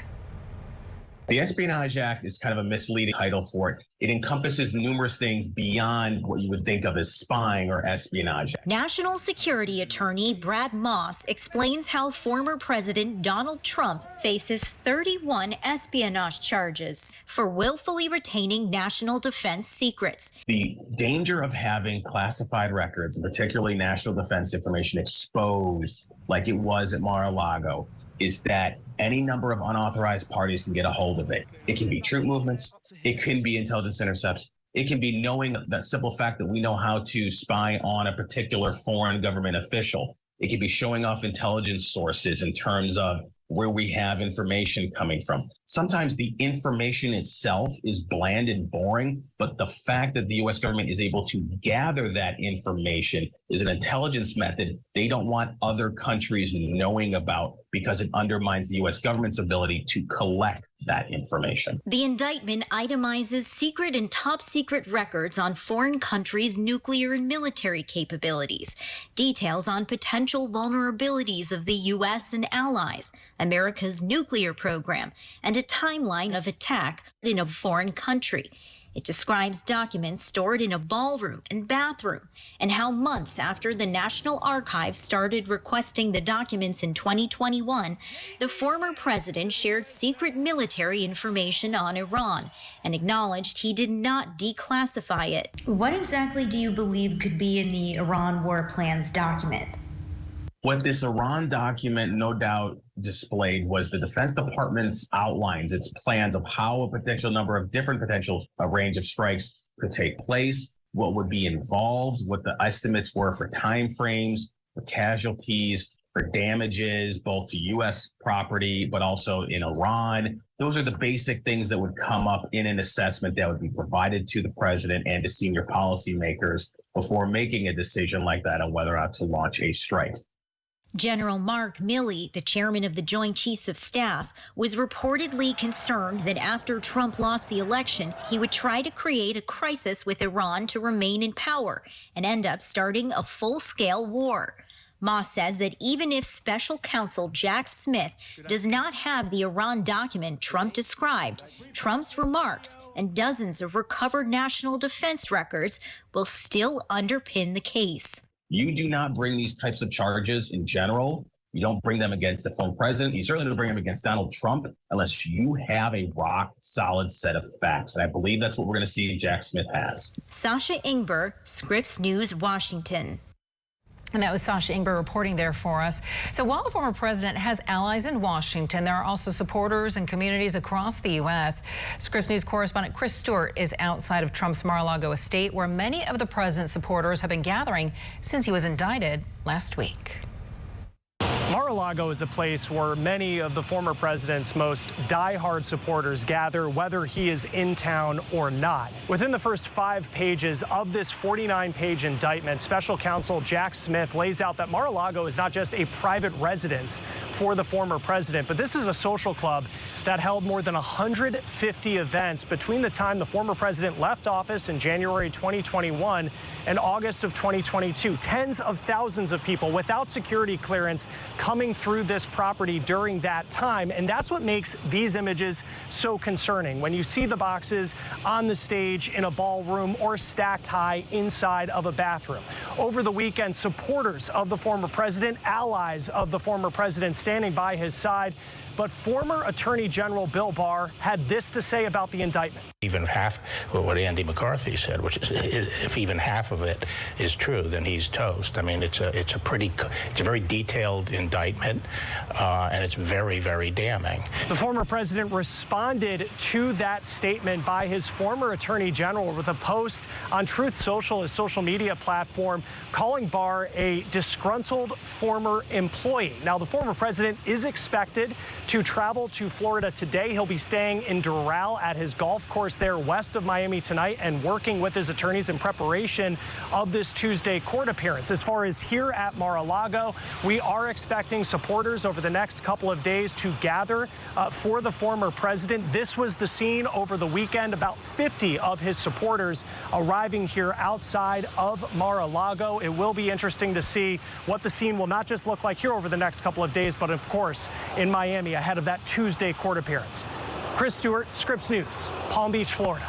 The Espionage Act is kind of a misleading title for it. It encompasses numerous things beyond what you would think of as spying or espionage. National Security Attorney Brad Moss explains how former President Donald Trump faces 31 espionage charges for willfully retaining national defense secrets. The danger of having classified records, and particularly national defense information, exposed like it was at Mar-a-Lago is that any number of unauthorized parties can get a hold of it. It can be troop movements, it can be intelligence intercepts, it can be knowing that simple fact that we know how to spy on a particular foreign government official. It can be showing off intelligence sources in terms of where we have information coming from. Sometimes the information itself is bland and boring, but the fact that the U.S. government is able to gather that information is an intelligence method they don't want other countries knowing about because it undermines the U.S. government's ability to collect that information. The indictment itemizes secret and top secret records on foreign countries' nuclear and military capabilities, details on potential vulnerabilities of the U.S. and allies, America's nuclear program, and a timeline of attack in a foreign country. It describes documents stored in a ballroom and bathroom and how months after the National Archives started requesting the documents in 2021, the former president shared secret military information on Iran and acknowledged he did not declassify it. What exactly do you believe could be in the Iran war plans document? What this Iran document no doubt displayed was the Defense Department's outlines, its plans of how a potential number of different potential range of strikes could take place, what would be involved, what the estimates were for timeframes, for casualties, for damages, both to U.S. property, but also in Iran. Those are the basic things that would come up in an assessment that would be provided to the president and to senior policymakers before making a decision like that on whether or not to launch a strike. General Mark Milley, the chairman of the Joint Chiefs of Staff, was reportedly concerned that after Trump lost the election, he would try to create a crisis with Iran to remain in power and end up starting a full-scale war. Moss says that even if special counsel Jack Smith does not have the Iran document Trump described, Trump's remarks and dozens of recovered national defense records will still underpin the case. You do not bring these types of charges in general You don't bring them against the former president. You certainly don't bring them against Donald Trump unless you have a rock solid set of facts. And I believe that's what we're going to see Jack Smith has. Sasha Ingber, Scripps News, Washington. And that was Sasha Ingber reporting there for us. So while the former president has allies in Washington, there are also supporters and communities across the U.S. Scripps News correspondent Chris Stewart is outside of Trump's Mar-a-Lago estate, where many of the president's supporters have been gathering since he was indicted last week. Mar-a-Lago is a place where many of the former president's most diehard supporters gather, whether he is in town or not. Within the first 5 pages of this 49-page indictment, special counsel Jack Smith lays out that Mar-a-Lago is not just a private residence for the former president, but this is a social club that held more than 150 events between the time the former president left office in January 2021 and August of 2022. Tens of thousands of people without security clearance coming through this property during that time. And that's what makes these images so concerning. When you see the boxes on the stage in a ballroom or stacked high inside of a bathroom. Over the weekend, supporters of the former president, allies of the former president standing by his side. But former Attorney General Bill Barr had this to say about the indictment. Even half what Andy McCarthy said, which is if even half of it is true, then he's toast. I mean, it's a very detailed indictment, and it's very, very damning. The former president responded to that statement by his former Attorney General with a post on Truth Social, his social media platform, calling Barr a disgruntled former employee. Now, the former president is expected to travel to Florida today. He'll be staying in Doral at his golf course there west of Miami tonight and working with his attorneys in preparation of this Tuesday court appearance. As far as here at Mar-a-Lago, we are expecting supporters over the next couple of days to gather for the former president. This was the scene over the weekend, about 50 of his supporters arriving here outside of Mar-a-Lago. It will be interesting to see what the scene will not just look like here over the next couple of days, but of course in Miami ahead of that Tuesday court appearance. Chris Stewart, Scripps News, Palm Beach, Florida.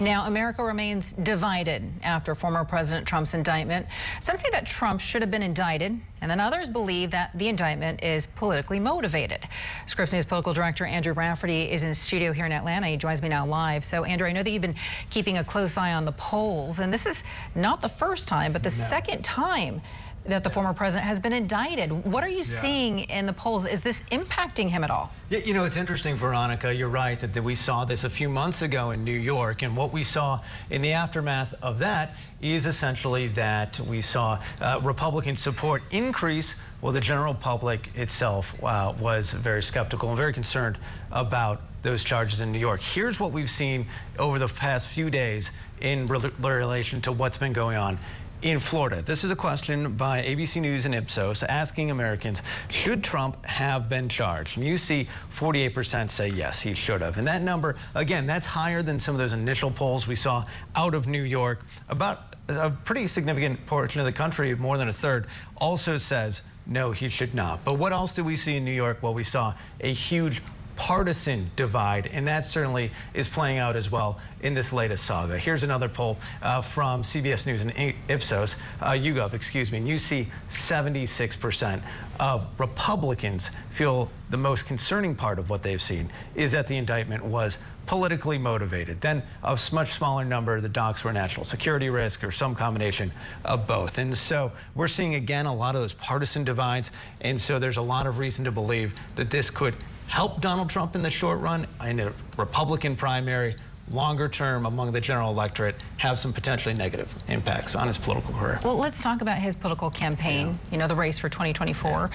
Now, America remains divided after former President Trump's indictment. Some say that Trump should have been indicted, and then others believe that the indictment is politically motivated. Scripps News political director Andrew Rafferty is in studio here in Atlanta. He joins me now live. So, Andrew, I know that you've been keeping a close eye on the polls, and this is not the first time, but the second time that the former president has been indicted. What are you seeing in the polls? Is this impacting him at all? Yeah, you know, it's interesting, Veronica. You're right that we saw this a few months ago in New York, and what we saw in the aftermath of that is essentially that we saw Republican support increase. Well, the general public itself was very skeptical and very concerned about those charges in New York. Here's what we've seen over the past few days in relation to what's been going on in Florida. This is a question by ABC News and Ipsos asking Americans, should Trump have been charged? And you see 48% say yes, he should have. And that number, again, that's higher than some of those initial polls we saw out of New York. About a pretty significant portion of the country, more than a third, also says no, he should not. But what else did we see in New York? Well, we saw a huge partisan divide, and that certainly is playing out as well in this latest saga. Here's another poll from CBS News and Ipsos, YouGov, excuse me, and you see 76% of Republicans feel the most concerning part of what they've seen is that the indictment was politically motivated. Then a much smaller number, the docs were national security risk or some combination of both. And so we're seeing again a lot of those partisan divides, and so there's a lot of reason to believe that this could help Donald Trump in the short run in a Republican primary, longer term among the general electorate, have some potentially negative impacts on his political career. Well, let's talk about his political campaign, you know, the race for 2024.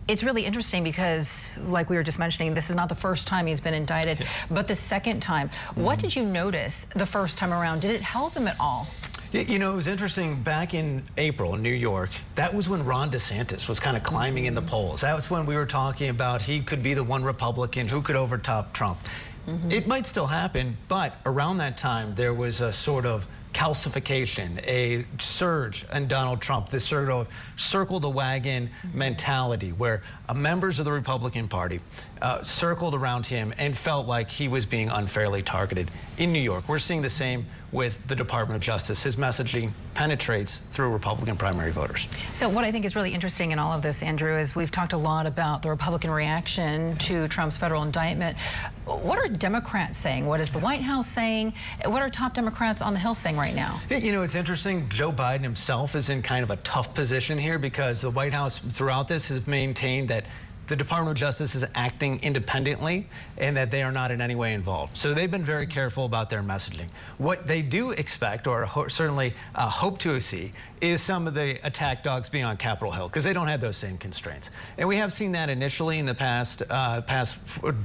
It's really interesting because, like we were just mentioning, this is not the first time he's been indicted, but the second time. What did you notice the first time around? Did it help him at all? You know, it was interesting, back in April in New York, that was when Ron DeSantis was kind of climbing in the polls. That was when we were talking about he could be the one Republican who could overtop Trump. It might still happen, but around that time, there was a sort of calcification, a surge in Donald Trump, this sort of circle the wagon mentality where members of the Republican Party circled around him and felt like he was being unfairly targeted. In New York, we're seeing the same with the Department of Justice. His messaging penetrates through Republican primary voters. So what I think is really interesting in all of this, Andrew, is we've talked a lot about the Republican reaction to Trump's federal indictment. What are Democrats saying? What is the White House saying? What are top Democrats on the Hill saying right now? You know, it's interesting. Joe Biden himself is in kind of a tough position here because the White House throughout this has maintained that the Department of Justice is acting independently and that they are not in any way involved. So they've been very careful about their messaging. What they do expect, or certainly hope to see, is some of the attack dogs being on Capitol Hill, because they don't have those same constraints. And we have seen that initially in the past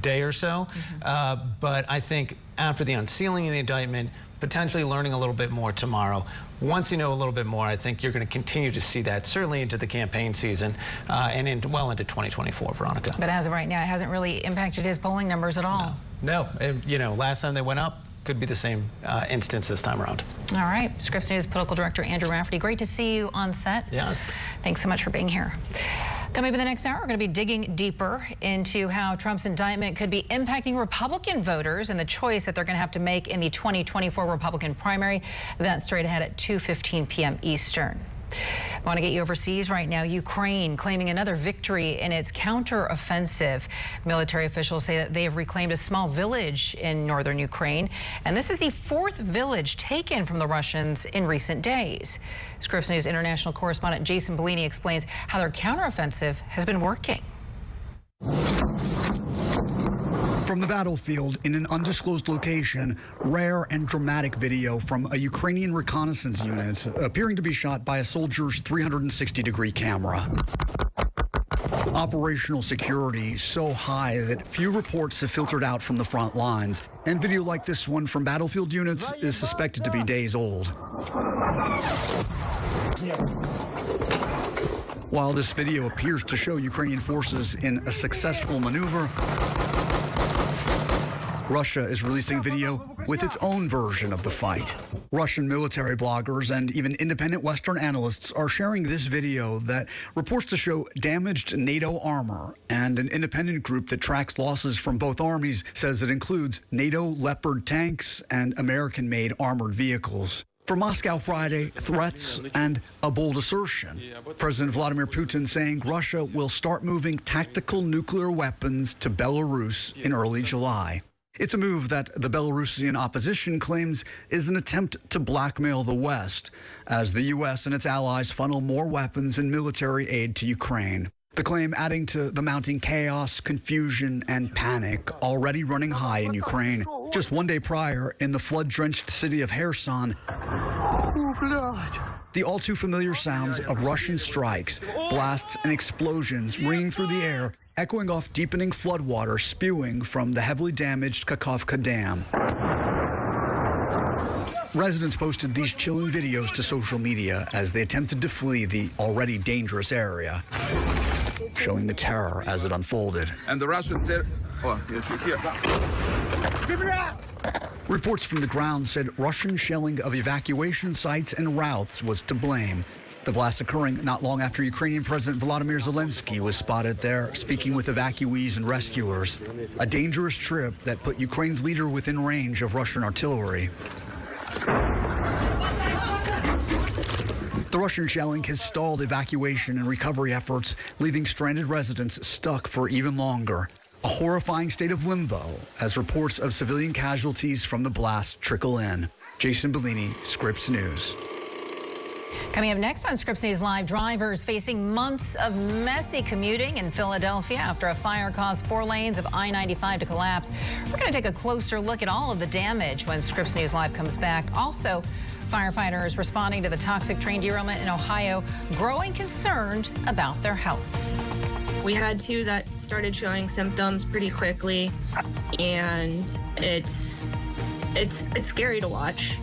day or so. But I think after the unsealing of the indictment, potentially learning a little bit more tomorrow. Once you know a little bit more, I think you're going to continue to see that, certainly into the campaign season and well into 2024, Veronica. But as of right now, it hasn't really impacted his polling numbers at all. No, and, you know, last time they went up, could be the same instance this time around. All right, Scripps News political director Andrew Rafferty, great to see you on set. Yes. Thanks so much for being here. Coming up in the next hour, we're going to be digging deeper into how Trump's indictment could be impacting Republican voters and the choice that they're going to have to make in the 2024 Republican primary. That's straight ahead at 2:15 p.m. Eastern. I want to get you overseas right now. Ukraine claiming another victory in its counteroffensive. Military officials say that they have reclaimed a small village in northern Ukraine, and this is the fourth village taken from the Russians in recent days. Scripps News international correspondent Jason Bellini explains how their counteroffensive has been working. From the battlefield in an undisclosed location, rare and dramatic video from a Ukrainian reconnaissance unit appearing to be shot by a soldier's 360-degree camera. Operational security so high that few reports have filtered out from the front lines, and video like this one from battlefield units is suspected to be days old. While this video appears to show Ukrainian forces in a successful maneuver, Russia is releasing video with its own version of the fight. Russian military bloggers and even independent Western analysts are sharing this video that reports to show damaged NATO armor, and an independent group that tracks losses from both armies says it includes NATO Leopard tanks and American-made armored vehicles. For Moscow Friday, threats and a bold assertion. President Vladimir Putin saying Russia will start moving tactical nuclear weapons to Belarus in early July. It's a move that the Belarusian opposition claims is an attempt to blackmail the West, as the U.S. and its allies funnel more weapons and military aid to Ukraine. The claim adding to the mounting chaos, confusion, and panic already running high in Ukraine. Just one day prior, in the flood-drenched city of Kherson, the all too familiar sounds of Russian strikes, blasts, and explosions ringing through the air, echoing off deepening floodwater spewing from the heavily damaged Kakhovka Dam. Residents posted these chilling videos to social media as they attempted to flee the already dangerous area, showing the terror as it unfolded. And the Russian Reports from the ground said Russian shelling of evacuation sites and routes was to blame. The blast occurring not long after Ukrainian President Volodymyr Zelensky was spotted there speaking with evacuees and rescuers. A dangerous trip that put Ukraine's leader within range of Russian artillery. The Russian shelling has stalled evacuation and recovery efforts, leaving stranded residents stuck for even longer. A horrifying state of limbo as reports of civilian casualties from the blast trickle in. Jason Bellini, Scripps News. Coming up next on Scripps News Live, drivers facing months of messy commuting in Philadelphia after a fire caused 4 lanes of I-95 to collapse. We're going to take a closer look at all of the damage when Scripps News Live comes back. Also, firefighters responding to the toxic train derailment in Ohio, growing concerned about their health. We had 2 that started showing symptoms pretty quickly, and it's scary to watch.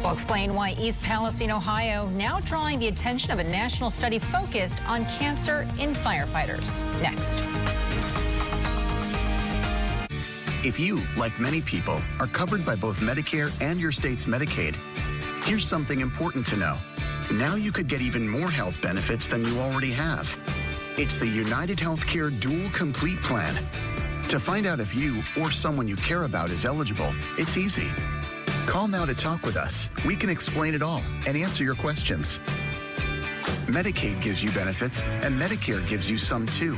We'll explain why East Palestine, Ohio, now drawing the attention of a national study focused on cancer in firefighters. Next. If you, like many people, are covered by both Medicare and your state's Medicaid, here's something important to know. Now you could get even more health benefits than you already have. It's the United Healthcare Dual Complete Plan. To find out if you or someone you care about is eligible, it's easy. Call now to talk with us. We can explain it all and answer your questions. Medicaid gives you benefits, and Medicare gives you some too.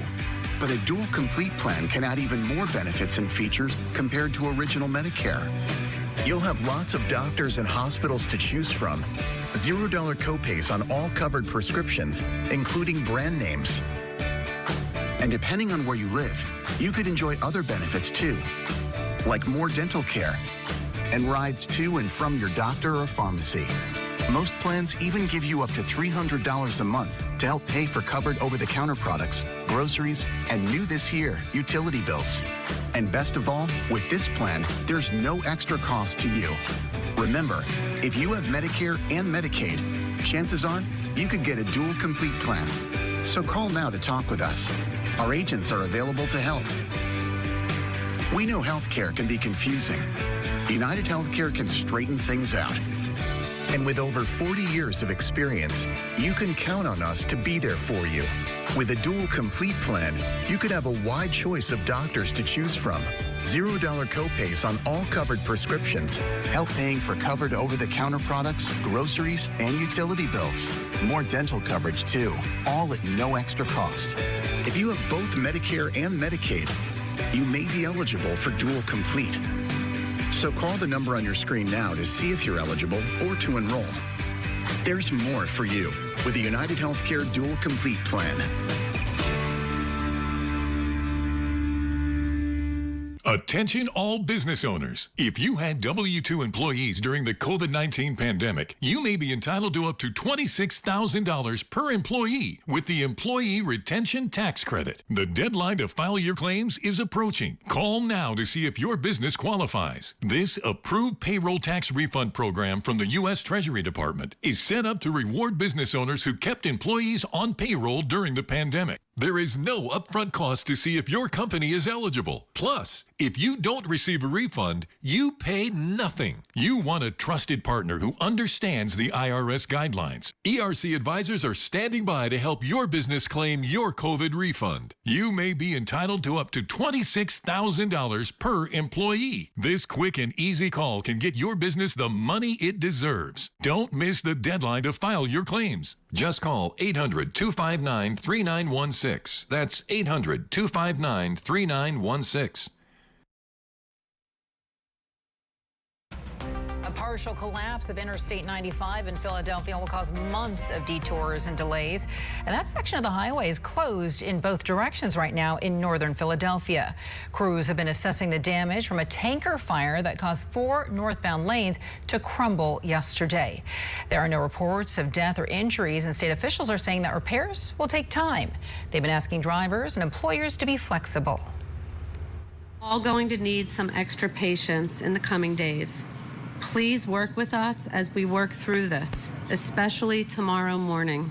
But a dual complete plan can add even more benefits and features compared to original Medicare. You'll have lots of doctors and hospitals to choose from. $0 copays on all covered prescriptions, including brand names. And depending on where you live, you could enjoy other benefits too, like more dental care and rides to and from your doctor or pharmacy. Most plans even give you up to $300 a month to help pay for covered over-the-counter products, groceries, and new this year, utility bills. And best of all, with this plan, there's no extra cost to you. Remember, if you have Medicare and Medicaid, chances are you could get a dual complete plan. So call now to talk with us. Our agents are available to help. We know healthcare can be confusing. United Healthcare can straighten things out. And with over 40 years of experience, you can count on us to be there for you. With a dual complete plan, you could have a wide choice of doctors to choose from. $0 copays on all covered prescriptions. Help paying for covered over-the-counter products, groceries, and utility bills. More dental coverage, too, all at no extra cost. If you have both Medicare and Medicaid, you may be eligible for dual complete. So call the number on your screen now to see if you're eligible or to enroll. There's more for you with the United Healthcare Dual Complete Plan. Attention all business owners. If you had W-2 employees during the COVID-19 pandemic, you may be entitled to up to $26,000 per employee with the Employee Retention Tax Credit. The deadline to file your claims is approaching. Call now to see if your business qualifies. This approved payroll tax refund program from the U.S. Treasury Department is set up to reward business owners who kept employees on payroll during the pandemic. There is no upfront cost to see if your company is eligible. Plus, if you don't receive a refund, you pay nothing. You want a trusted partner who understands the IRS guidelines. ERC advisors are standing by to help your business claim your COVID refund. You may be entitled to up to $26,000 per employee. This quick and easy call can get your business the money it deserves. Don't miss the deadline to file your claims. Just call 800-259-3916. That's 800-259-3916. A partial collapse of Interstate 95 in Philadelphia will cause months of detours and delays. And that section of the highway is closed in both directions right now in northern Philadelphia. Crews have been assessing the damage from a tanker fire that caused 4 northbound lanes to crumble yesterday. There are no reports of death or injuries, and state officials are saying that repairs will take time. They've been asking drivers and employers to be flexible. All going to need some extra patience in the coming days. Please work with us as we work through this, especially tomorrow morning.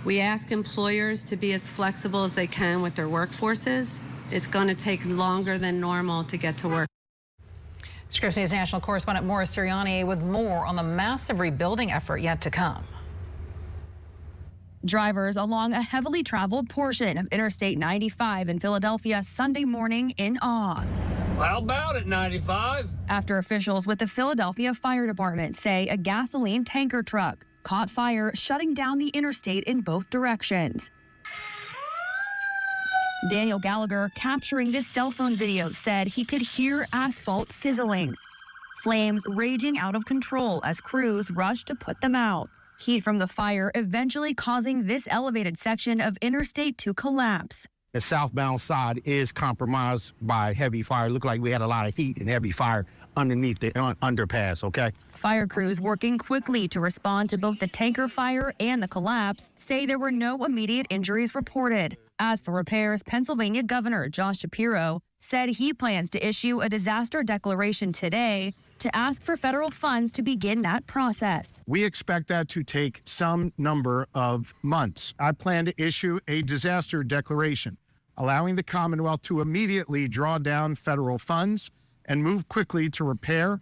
We ask employers to be as flexible as they can with their workforces. It's going to take longer than normal to get to work. Scripps News national correspondent Morris Sirianni with more on the massive rebuilding effort yet to come. Drivers along a heavily traveled portion of Interstate 95 in Philadelphia Sunday morning in awe. How about it, 95? After officials with the Philadelphia Fire Department say a gasoline tanker truck caught fire, shutting down the interstate in both directions. Daniel Gallagher, capturing this cell phone video, said he could hear asphalt sizzling. Flames raging out of control as crews rushed to put them out. Heat from the fire eventually causing this elevated section of Interstate to collapse. The southbound side is compromised by heavy fire. It looked like we had a lot of heat and heavy fire underneath the underpass, okay? Fire crews working quickly to respond to both the tanker fire and the collapse say there were no immediate injuries reported. As for repairs, Pennsylvania Governor Josh Shapiro said he plans to issue a disaster declaration today to ask for federal funds to begin that process. We expect that to take some number of months. I plan to issue a disaster declaration allowing the Commonwealth to immediately draw down federal funds and move quickly to repair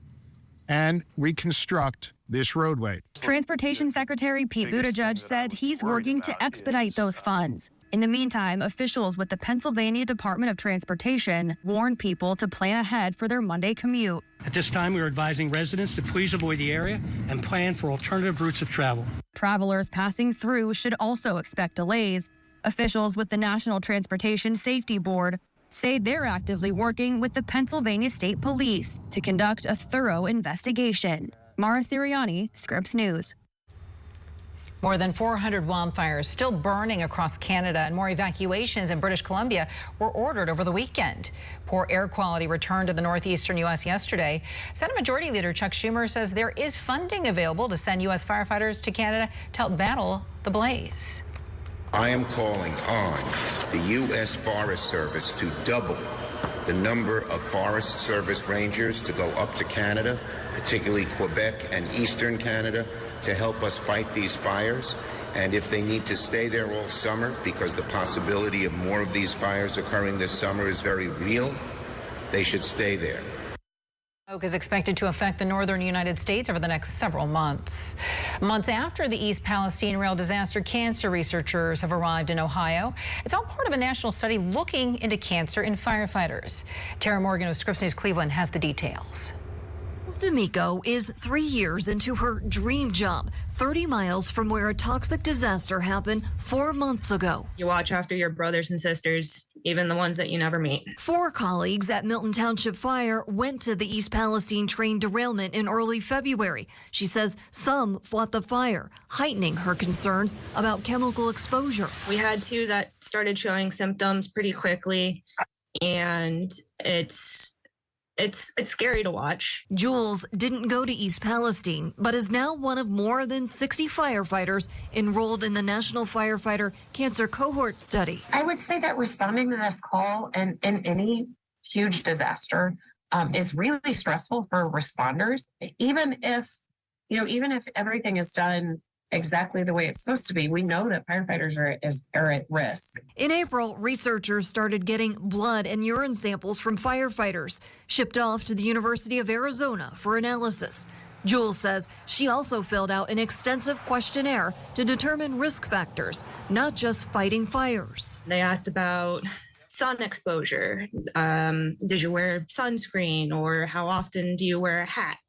and reconstruct this roadway. Transportation Secretary Pete Buttigieg said he's working to expedite those funds. In the meantime, officials with the Pennsylvania Department of Transportation warned people to plan ahead for their Monday commute. At this time, we are advising residents to please avoid the area and plan for alternative routes of travel. Travelers passing through should also expect delays. Officials with the National Transportation Safety Board say they're actively working with the Pennsylvania State Police to conduct a thorough investigation. Mara Siriani, Scripps News. More than 400 wildfires still burning across Canada, and more evacuations in British Columbia were ordered over the weekend. Poor air quality returned to the northeastern U.S. yesterday. Senate Majority Leader Chuck Schumer says there is funding available to send U.S. firefighters to Canada to help battle the blaze. I am calling on the U.S. Forest Service to double the number of Forest Service Rangers to go up to Canada, particularly Quebec and Eastern Canada, to help us fight these fires. And if they need to stay there all summer, because the possibility of more of these fires occurring this summer is very real, they should stay there. Smoke is expected to affect the northern United States over the next several months. Months after the East Palestine rail disaster, cancer researchers have arrived in Ohio. It's all part of a national study looking into cancer in firefighters. Tara Morgan of Scripps News Cleveland has the details. D'Amico is 3 years into her dream job, 30 miles from where a toxic disaster happened 4 months ago. You watch after your brothers and sisters, even the ones that you never meet. 4 colleagues at Milton Township Fire went to the East Palestine train derailment in early February. She says some fought the fire, heightening her concerns about chemical exposure. We had 2 that started showing symptoms pretty quickly, and it's scary to watch. Jules didn't go to East Palestine, but is now one of more than 60 firefighters enrolled in the National Firefighter Cancer Cohort Study. I would say that responding to this call and in any huge disaster is really stressful for responders, even if everything is done exactly the way it's supposed to be. We know that firefighters are at risk. In April, researchers started getting blood and urine samples from firefighters, shipped off to the University of Arizona for analysis. Jules says she also filled out an extensive questionnaire to determine risk factors, not just fighting fires. They asked about sun exposure. Did you wear sunscreen, or how often do you wear a hat?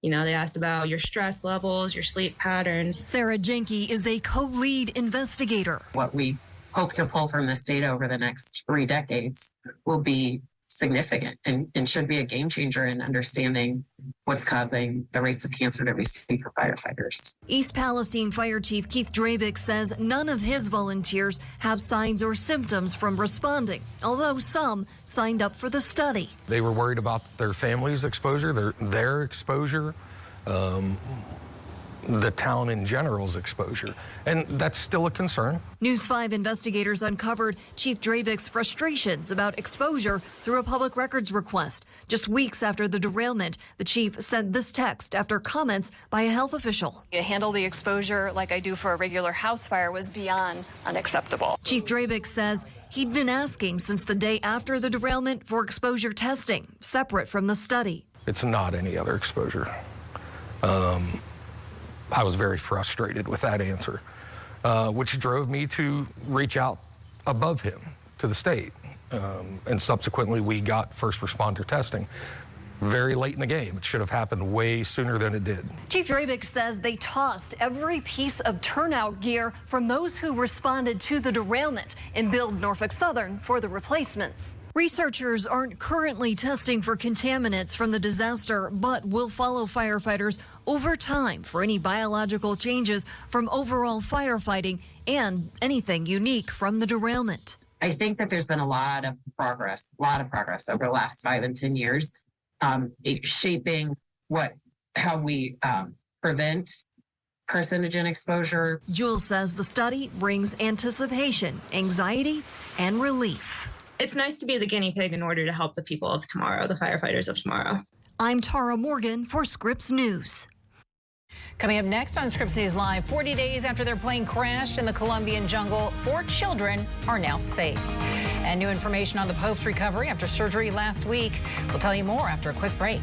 You know, they asked about your stress levels, your sleep patterns. Sarah Jenke is a co-lead investigator. What we hope to pull from this data over the next 3 decades will be significant and should be a game changer in understanding what's causing the rates of cancer that we see for firefighters. East Palestine Fire Chief Keith Drabick says none of his volunteers have signs or symptoms from responding, although some signed up for the study. They were worried about their family's exposure, their exposure, the town in general's exposure, and that's still a concern. News 5 investigators uncovered Chief Drabick's frustrations about exposure through a public records request. Just weeks after the derailment, the chief sent this text after comments by a health official. To handle the exposure like I do for a regular house fire was beyond unacceptable. Chief Drabick says he'd been asking since the day after the derailment for exposure testing, separate from the study. It's not any other exposure. I was very frustrated with that answer, which drove me to reach out above him to the state. And subsequently, we got first responder testing very late in the game. It should have happened way sooner than it did. Chief Drabick says they tossed every piece of turnout gear from those who responded to the derailment and billed Norfolk Southern for the replacements. Researchers aren't currently testing for contaminants from the disaster, but will follow firefighters over time for any biological changes from overall firefighting and anything unique from the derailment. I think that there's been a lot of progress over the last 5 and 10 years, shaping how we prevent carcinogen exposure. Jules says the study brings anticipation, anxiety, and relief. It's nice to be the guinea pig in order to help the people of tomorrow, the firefighters of tomorrow. I'm Tara Morgan for Scripps News. Coming up next on Scripps News Live, 40 days after their plane crashed in the Colombian jungle, 4 children are now safe. And new information on the Pope's recovery after surgery last week. We'll tell you more after a quick break.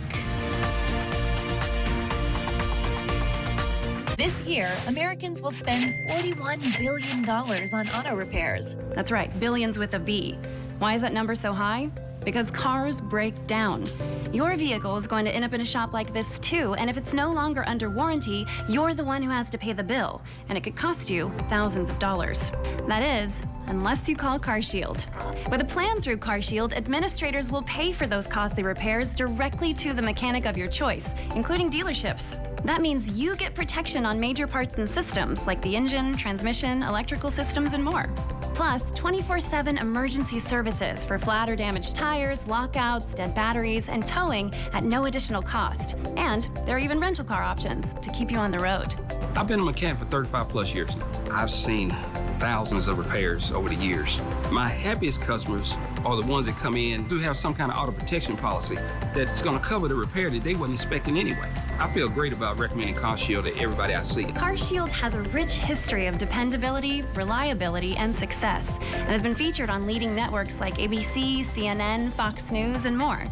This year, Americans will spend $41 billion on auto repairs. That's right, billions with a B. Why is that number so high? Because cars break down. Your vehicle is going to end up in a shop like this too, and if it's no longer under warranty, you're the one who has to pay the bill, and it could cost you thousands of dollars. That is, unless you call CarShield. With a plan through CarShield, administrators will pay for those costly repairs directly to the mechanic of your choice, including dealerships. That means you get protection on major parts and systems like the engine, transmission, electrical systems, and more. Plus, 24/7 emergency services for flat or damaged tires, lockouts, dead batteries, and towing at no additional cost. And there are even rental car options to keep you on the road. I've been a mechanic for 35 plus years now. I've seen thousands of repairs over the years. My happiest customers are the ones that come in who have some kind of auto protection policy that's going to cover the repair that they wasn't expecting anyway. I feel great about recommending CarShield to everybody I see. CarShield has a rich history of dependability, reliability, and success, and has been featured on leading networks like ABC, CNN, Fox News, and more.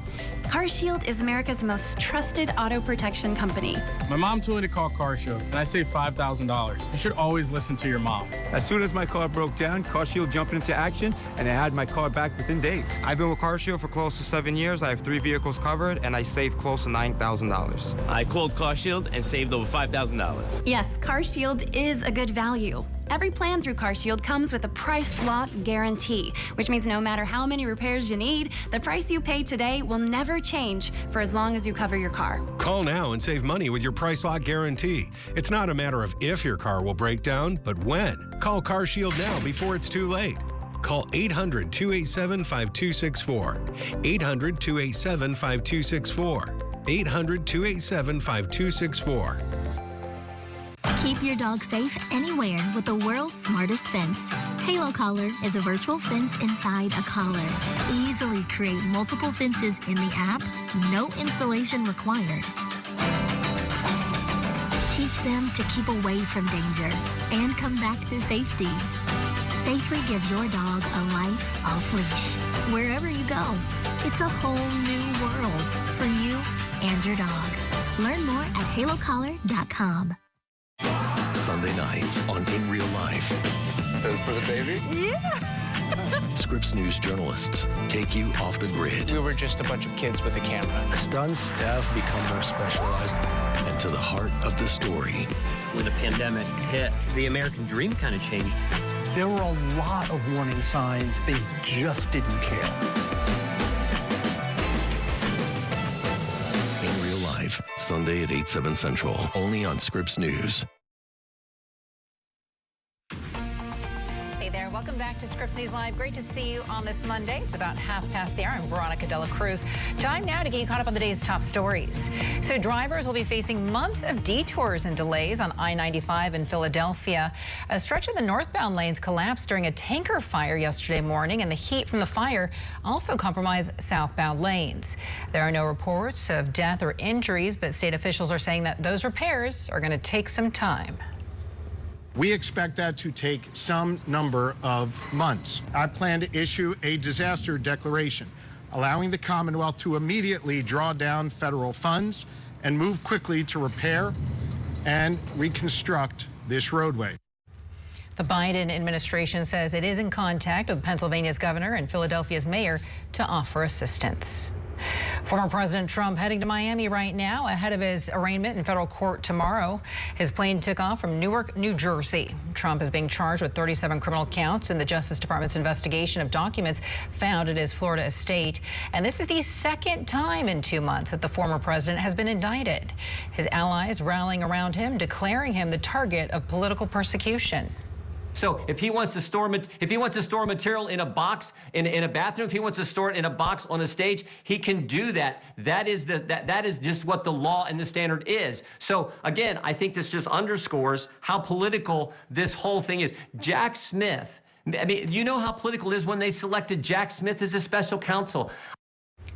CarShield is America's most trusted auto protection company. My mom told me to call CarShield, and I saved $5,000. You should always listen to your mom. As soon as my car broke down, CarShield jumped into action, and I had my car back within days. I've been with CarShield for close to 7 years. I have 3 vehicles covered, and I saved close to $9,000. I called CarShield and saved over $5,000. Yes, CarShield is a good value. Every plan through CarShield comes with a price lock guarantee, which means no matter how many repairs you need, the price you pay today will never change for as long as you cover your car. Call now and save money with your price lock guarantee. It's not a matter of if your car will break down, but when. Call CarShield now before it's too late. Call 800-287-5264. 800-287-5264. 800-287-5264. Keep your dog safe anywhere with the world's smartest fence. Halo Collar is a virtual fence inside a collar. Easily create multiple fences in the app, no installation required. Teach them to keep away from danger and come back to safety. Safely give your dog a life off leash. Wherever you go, it's a whole new world for you and your dog. Learn more at halocollar.com. Sunday nights on In Real Life. Time for the baby? Yeah! Scripps News journalists take you off the grid. We were just a bunch of kids with a camera. Stunts have become more specialized. And to the heart of the story. When the pandemic hit, the American dream kind of changed. There were a lot of warning signs. They just didn't care. In Real Life, Sunday at 8, 7 Central, only on Scripps News. Hey there, welcome back to Scripps News Live. Great to see you on this Monday. It's about 5:30 the hour. I'm Veronica Cruz. Time now to get you caught up on the day's top stories. So drivers will be facing months of detours and delays on I-95 in Philadelphia. A stretch of the northbound lanes collapsed during a tanker fire yesterday morning, and the heat from the fire also compromised southbound lanes. There are no reports of death or injuries, but state officials are saying that those repairs are going to take some time. We expect that to take some number of months. I plan to issue a disaster declaration, allowing the Commonwealth to immediately draw down federal funds and move quickly to repair and reconstruct this roadway. The Biden administration says it is in contact with Pennsylvania's governor and Philadelphia's mayor to offer assistance. Former President Trump heading to Miami right now ahead of his arraignment in federal court tomorrow. His plane took off from Newark, New Jersey. Trump is being charged with 37 criminal counts in the Justice Department's investigation of documents found at his Florida estate. And this is the second time in 2 months that the former president has been indicted. His allies rallying around him, declaring him the target of political persecution. So if he wants to store material in a box in a bathroom, if he wants to store it in a box on a stage, he can do that. That is just what the law and the standard is. So again, I think this just underscores how political this whole thing is. Jack Smith, I mean, you know how political it is when they selected Jack Smith as a special counsel.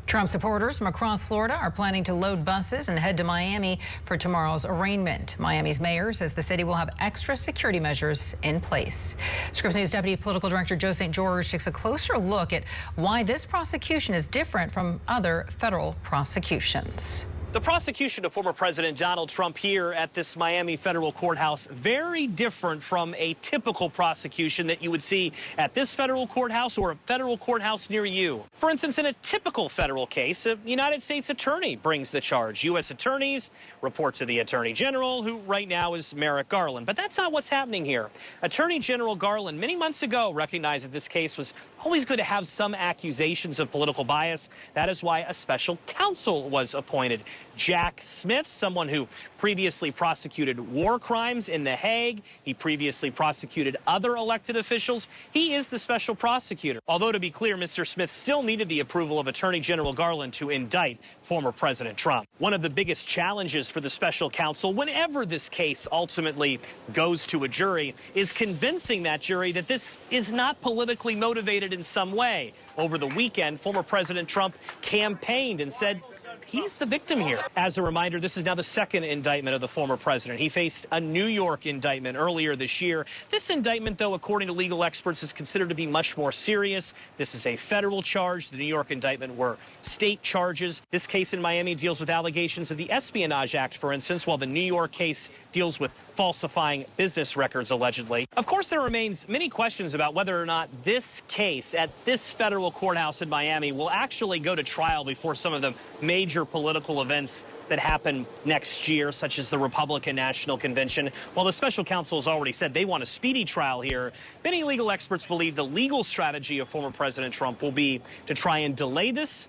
Trump supporters from across Florida are planning to load buses and head to Miami for tomorrow's arraignment. Miami's mayor says the city will have extra security measures in place. Scripps News Deputy Political Director Joe St. George takes a closer look at why this prosecution is different from other federal prosecutions. The prosecution of former President Donald Trump here at this Miami federal courthouse, very different from a typical prosecution that you would see at this federal courthouse or a federal courthouse near you. For instance, in a typical federal case, a United States attorney brings the charge. U.S. attorneys report to the Attorney General, who right now is Merrick Garland. But that's not what's happening here. Attorney General Garland, many months ago, recognized that this case was always going to have some accusations of political bias. That is why a special counsel was appointed. Jack Smith, someone who previously prosecuted war crimes in The Hague. He previously prosecuted other elected officials. He is the special prosecutor. Although, to be clear, Mr. Smith still needed the approval of Attorney General Garland to indict former President Trump. One of the biggest challenges for the special counsel, whenever this case ultimately goes to a jury, is convincing that jury that this is not politically motivated in some way. Over the weekend, former President Trump campaigned and said he's the victim here. As a reminder, this is now the second indictment of the former president. He faced a New York indictment earlier this year. This indictment, though, according to legal experts, is considered to be much more serious. This is a federal charge. The New York indictment were state charges. This case in Miami deals with allegations of the Espionage Act, for instance, while the New York case deals with falsifying business records, allegedly. Of course, there remains many questions about whether or not this case at this federal courthouse in Miami will actually go to trial before some of the major political events that happen next year, such as the Republican National Convention. While the special counsel has already said they want a speedy trial here, many legal experts believe the legal strategy of former President Trump will be to try and delay this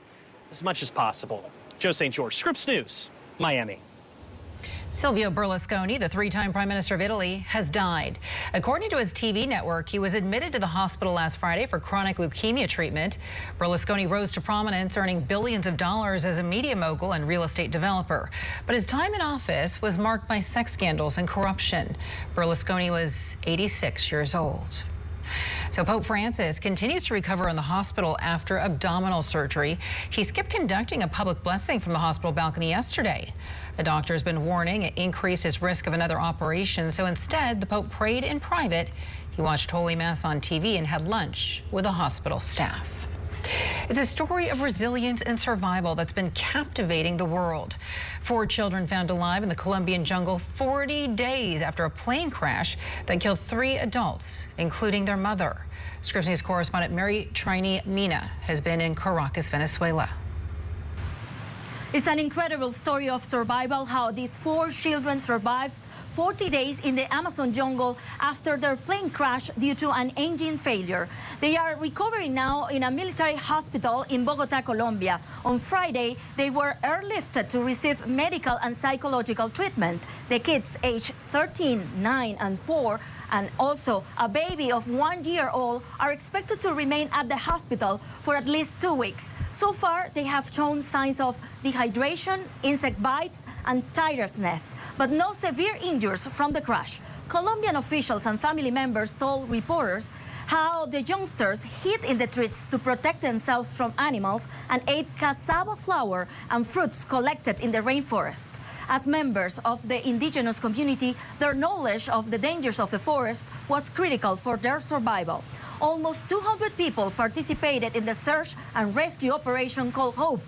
as much as possible. Joe St. George, Scripps News, Miami. Silvio Berlusconi, the three-time Prime Minister of Italy, has died. According to his TV network, he was admitted to the hospital last Friday for chronic leukemia treatment. Berlusconi rose to prominence, earning billions of dollars as a media mogul and real estate developer. But his time in office was marked by sex scandals and corruption. Berlusconi was 86 years old. So Pope Francis continues to recover in the hospital after abdominal surgery. He skipped conducting a public blessing from the hospital balcony yesterday. A doctor has been warning it increased his risk of another operation, so instead the Pope prayed in private. He watched Holy Mass on TV and had lunch with the hospital staff. It's a story of resilience and survival that's been captivating the world. 4 children found alive in the Colombian jungle 40 days after a plane crash that killed 3 adults, including their mother. Scripps News correspondent Mary Trini Mina has been in Caracas, Venezuela. It's an incredible story of survival, how these 4 children survived 40 days in the Amazon jungle after their plane crashed due to an engine failure. They are recovering now in a military hospital in Bogota, Colombia. On Friday, they were airlifted to receive medical and psychological treatment. The kids aged 13, 9, and 4, and also a baby of 1 year old are expected to remain at the hospital for at least 2 weeks. So far, they have shown signs of dehydration, insect bites, and tiredness, but no severe injuries from the crash. Colombian officials and family members told reporters how the youngsters hid in the trees to protect themselves from animals and ate cassava flour and fruits collected in the rainforest. As members of the indigenous community, their knowledge of the dangers of the forest was critical for their survival. Almost 200 people participated in the search and rescue operation called Hope.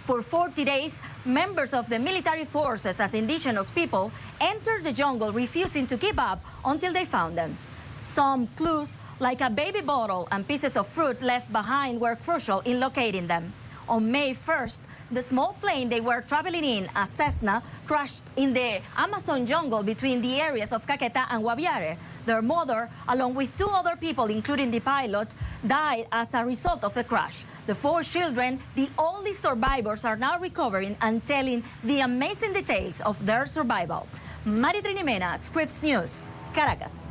For 40 days, members of the military forces as indigenous people entered the jungle, refusing to give up until they found them. Some clues, like a baby bottle and pieces of fruit left behind, were crucial in locating them. On May 1st, the small plane they were traveling in, a Cessna, crashed in the Amazon jungle between the areas of Caquetá and Guaviare. Their mother, along with 2 other people, including the pilot, died as a result of the crash. The 4 children, the only survivors, are now recovering and telling the amazing details of their survival. Mari Trinimena, Scripps News, Caracas.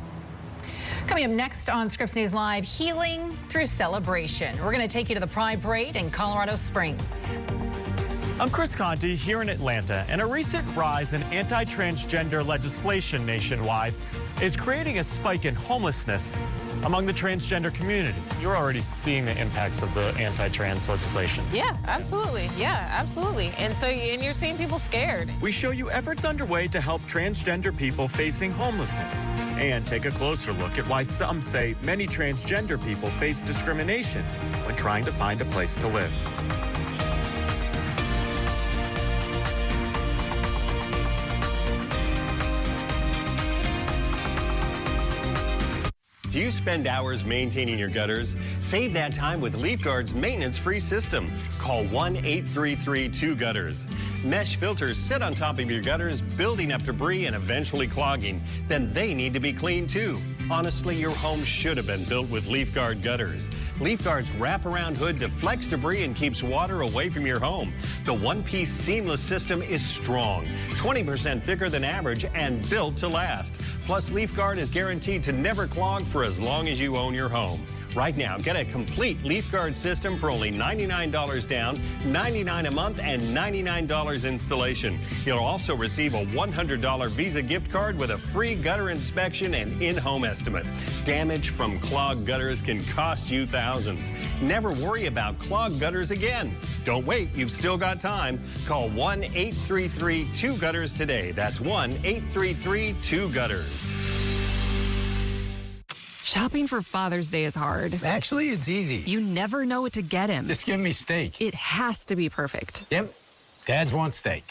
Coming up next on Scripps News Live, healing through celebration. We're going to take you to the Pride Parade in Colorado Springs. I'm Chris Conti here in Atlanta, and a recent rise in anti-transgender legislation nationwide is creating a spike in homelessness among the transgender community. You're already seeing the impacts of the anti-trans legislation. Yeah, absolutely. Yeah, absolutely. And you're seeing people scared. We show you efforts underway to help transgender people facing homelessness and take a closer look at why some say many transgender people face discrimination when trying to find a place to live. Do you spend hours maintaining your gutters? Save that time with LeafGuard's maintenance-free system. Call 1-833-2-GUTTERS. Mesh filters sit on top of your gutters, building up debris and eventually clogging. Then they need to be cleaned too. Honestly, your home should have been built with LeafGuard gutters. LeafGuard's wraparound hood deflects debris and keeps water away from your home. The one-piece seamless system is strong, 20% thicker than average, and built to last. Plus, LeafGuard is guaranteed to never clog for as long as you own your home. Right now, get a complete LeafGuard system for only $99 down, $99 a month, and $99 installation. You'll also receive a $100 Visa gift card with a free gutter inspection and in-home estimate. Damage from clogged gutters can cost you thousands. Never worry about clogged gutters again. Don't wait, you've still got time. Call 1-833-2-GUTTERS today. That's 1-833-2-GUTTERS. Shopping for Father's Day is hard. Actually, it's easy. You never know what to get him. Just give me steak. It has to be perfect. Yep. Dads want steak.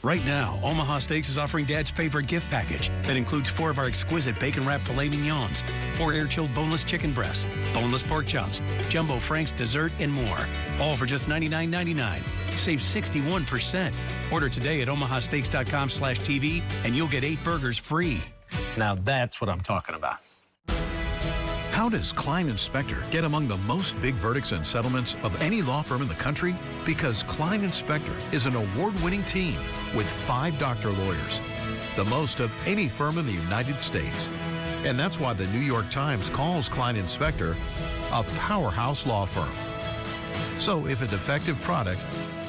Right now, Omaha Steaks is offering Dad's favorite gift package that includes 4 of our exquisite bacon-wrapped filet mignons, 4 air-chilled boneless chicken breasts, boneless pork chops, jumbo Frank's dessert, and more. All for just $99.99. Save 61%. Order today at omahasteaks.com/TV and you'll get 8 burgers free. Now that's what I'm talking about. How does Klein & Spector get among the most big verdicts and settlements of any law firm in the country? Because Klein & Spector is an award-winning team with 5 doctor lawyers, the most of any firm in the United States. And that's why the New York Times calls Klein & Spector a powerhouse law firm. So if a defective product,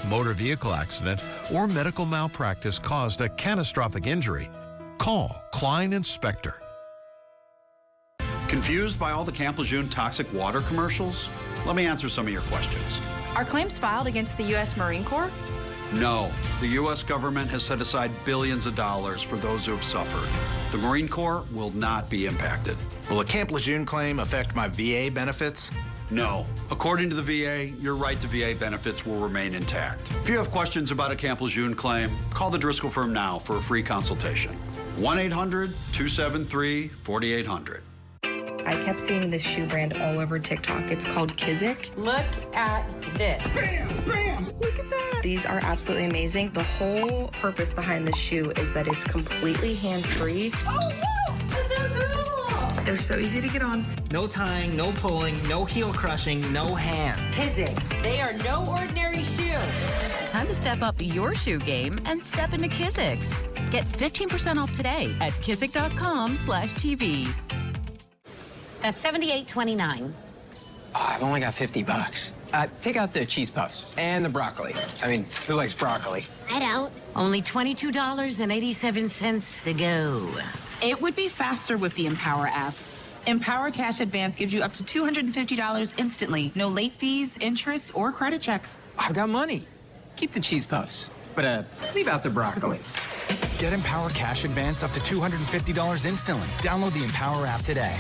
motor vehicle accident, or medical malpractice caused a catastrophic injury, call Klein & Spector. Confused by all the Camp Lejeune toxic water commercials? Let me answer some of your questions. Are claims filed against the U.S. Marine Corps? No. The U.S. government has set aside billions of dollars for those who have suffered. The Marine Corps will not be impacted. Will a Camp Lejeune claim affect my VA benefits? No. According to the VA, your right to VA benefits will remain intact. If you have questions about a Camp Lejeune claim, call the Driscoll firm now for a free consultation. 1-800-273-4800. I kept seeing this shoe brand all over TikTok. It's called Kizik. Look at this. Bam! Bam! Look at that. These are absolutely amazing. The whole purpose behind this shoe is that it's completely hands-free. Oh, no! They're so easy to get on. No tying, no pulling, no heel crushing, no hands. Kizik. They are no ordinary shoe. Time to step up your shoe game and step into Kizik's. Get 15% off today at kizik.com/TV. That's $78.29. I've only got $50. Take out the cheese puffs and the broccoli. I mean, who likes broccoli? I don't. Only $22.87 to go. It would be faster with the Empower app. Empower Cash Advance gives you up to $250 instantly. No late fees, interest, or credit checks. I've got money. Keep the cheese puffs, but leave out the broccoli. Get Empower Cash Advance up to $250 instantly. Download the Empower app today.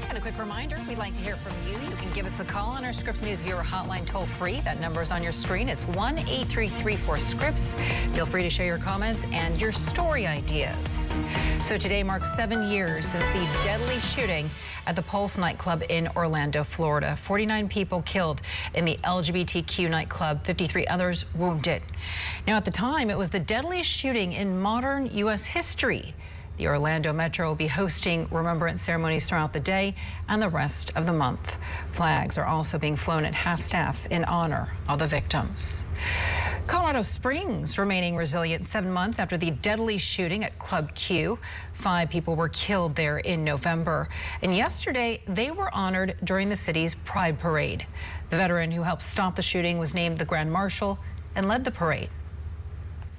And a quick reminder, we'd like to hear from you. You can give us a call on our Scripps News Viewer hotline toll free. That number is on your screen. It's 1-833-4-SCRIPPS. Feel free to share your comments and your story ideas. So today marks 7 years since the deadly shooting at the Pulse nightclub in Orlando, Florida. 49 people killed in the LGBTQ nightclub, 53 others wounded. Now, at the time, it was the deadliest shooting in modern U.S. history. The Orlando Metro will be hosting remembrance ceremonies throughout the day and the rest of the month. Flags are also being flown at half-staff in honor of the victims. Colorado Springs remaining resilient 7 months after the deadly shooting at Club Q. 5 people were killed there in November. And yesterday, they were honored during the city's Pride Parade. The veteran who helped stop the shooting was named the Grand Marshal and led the parade.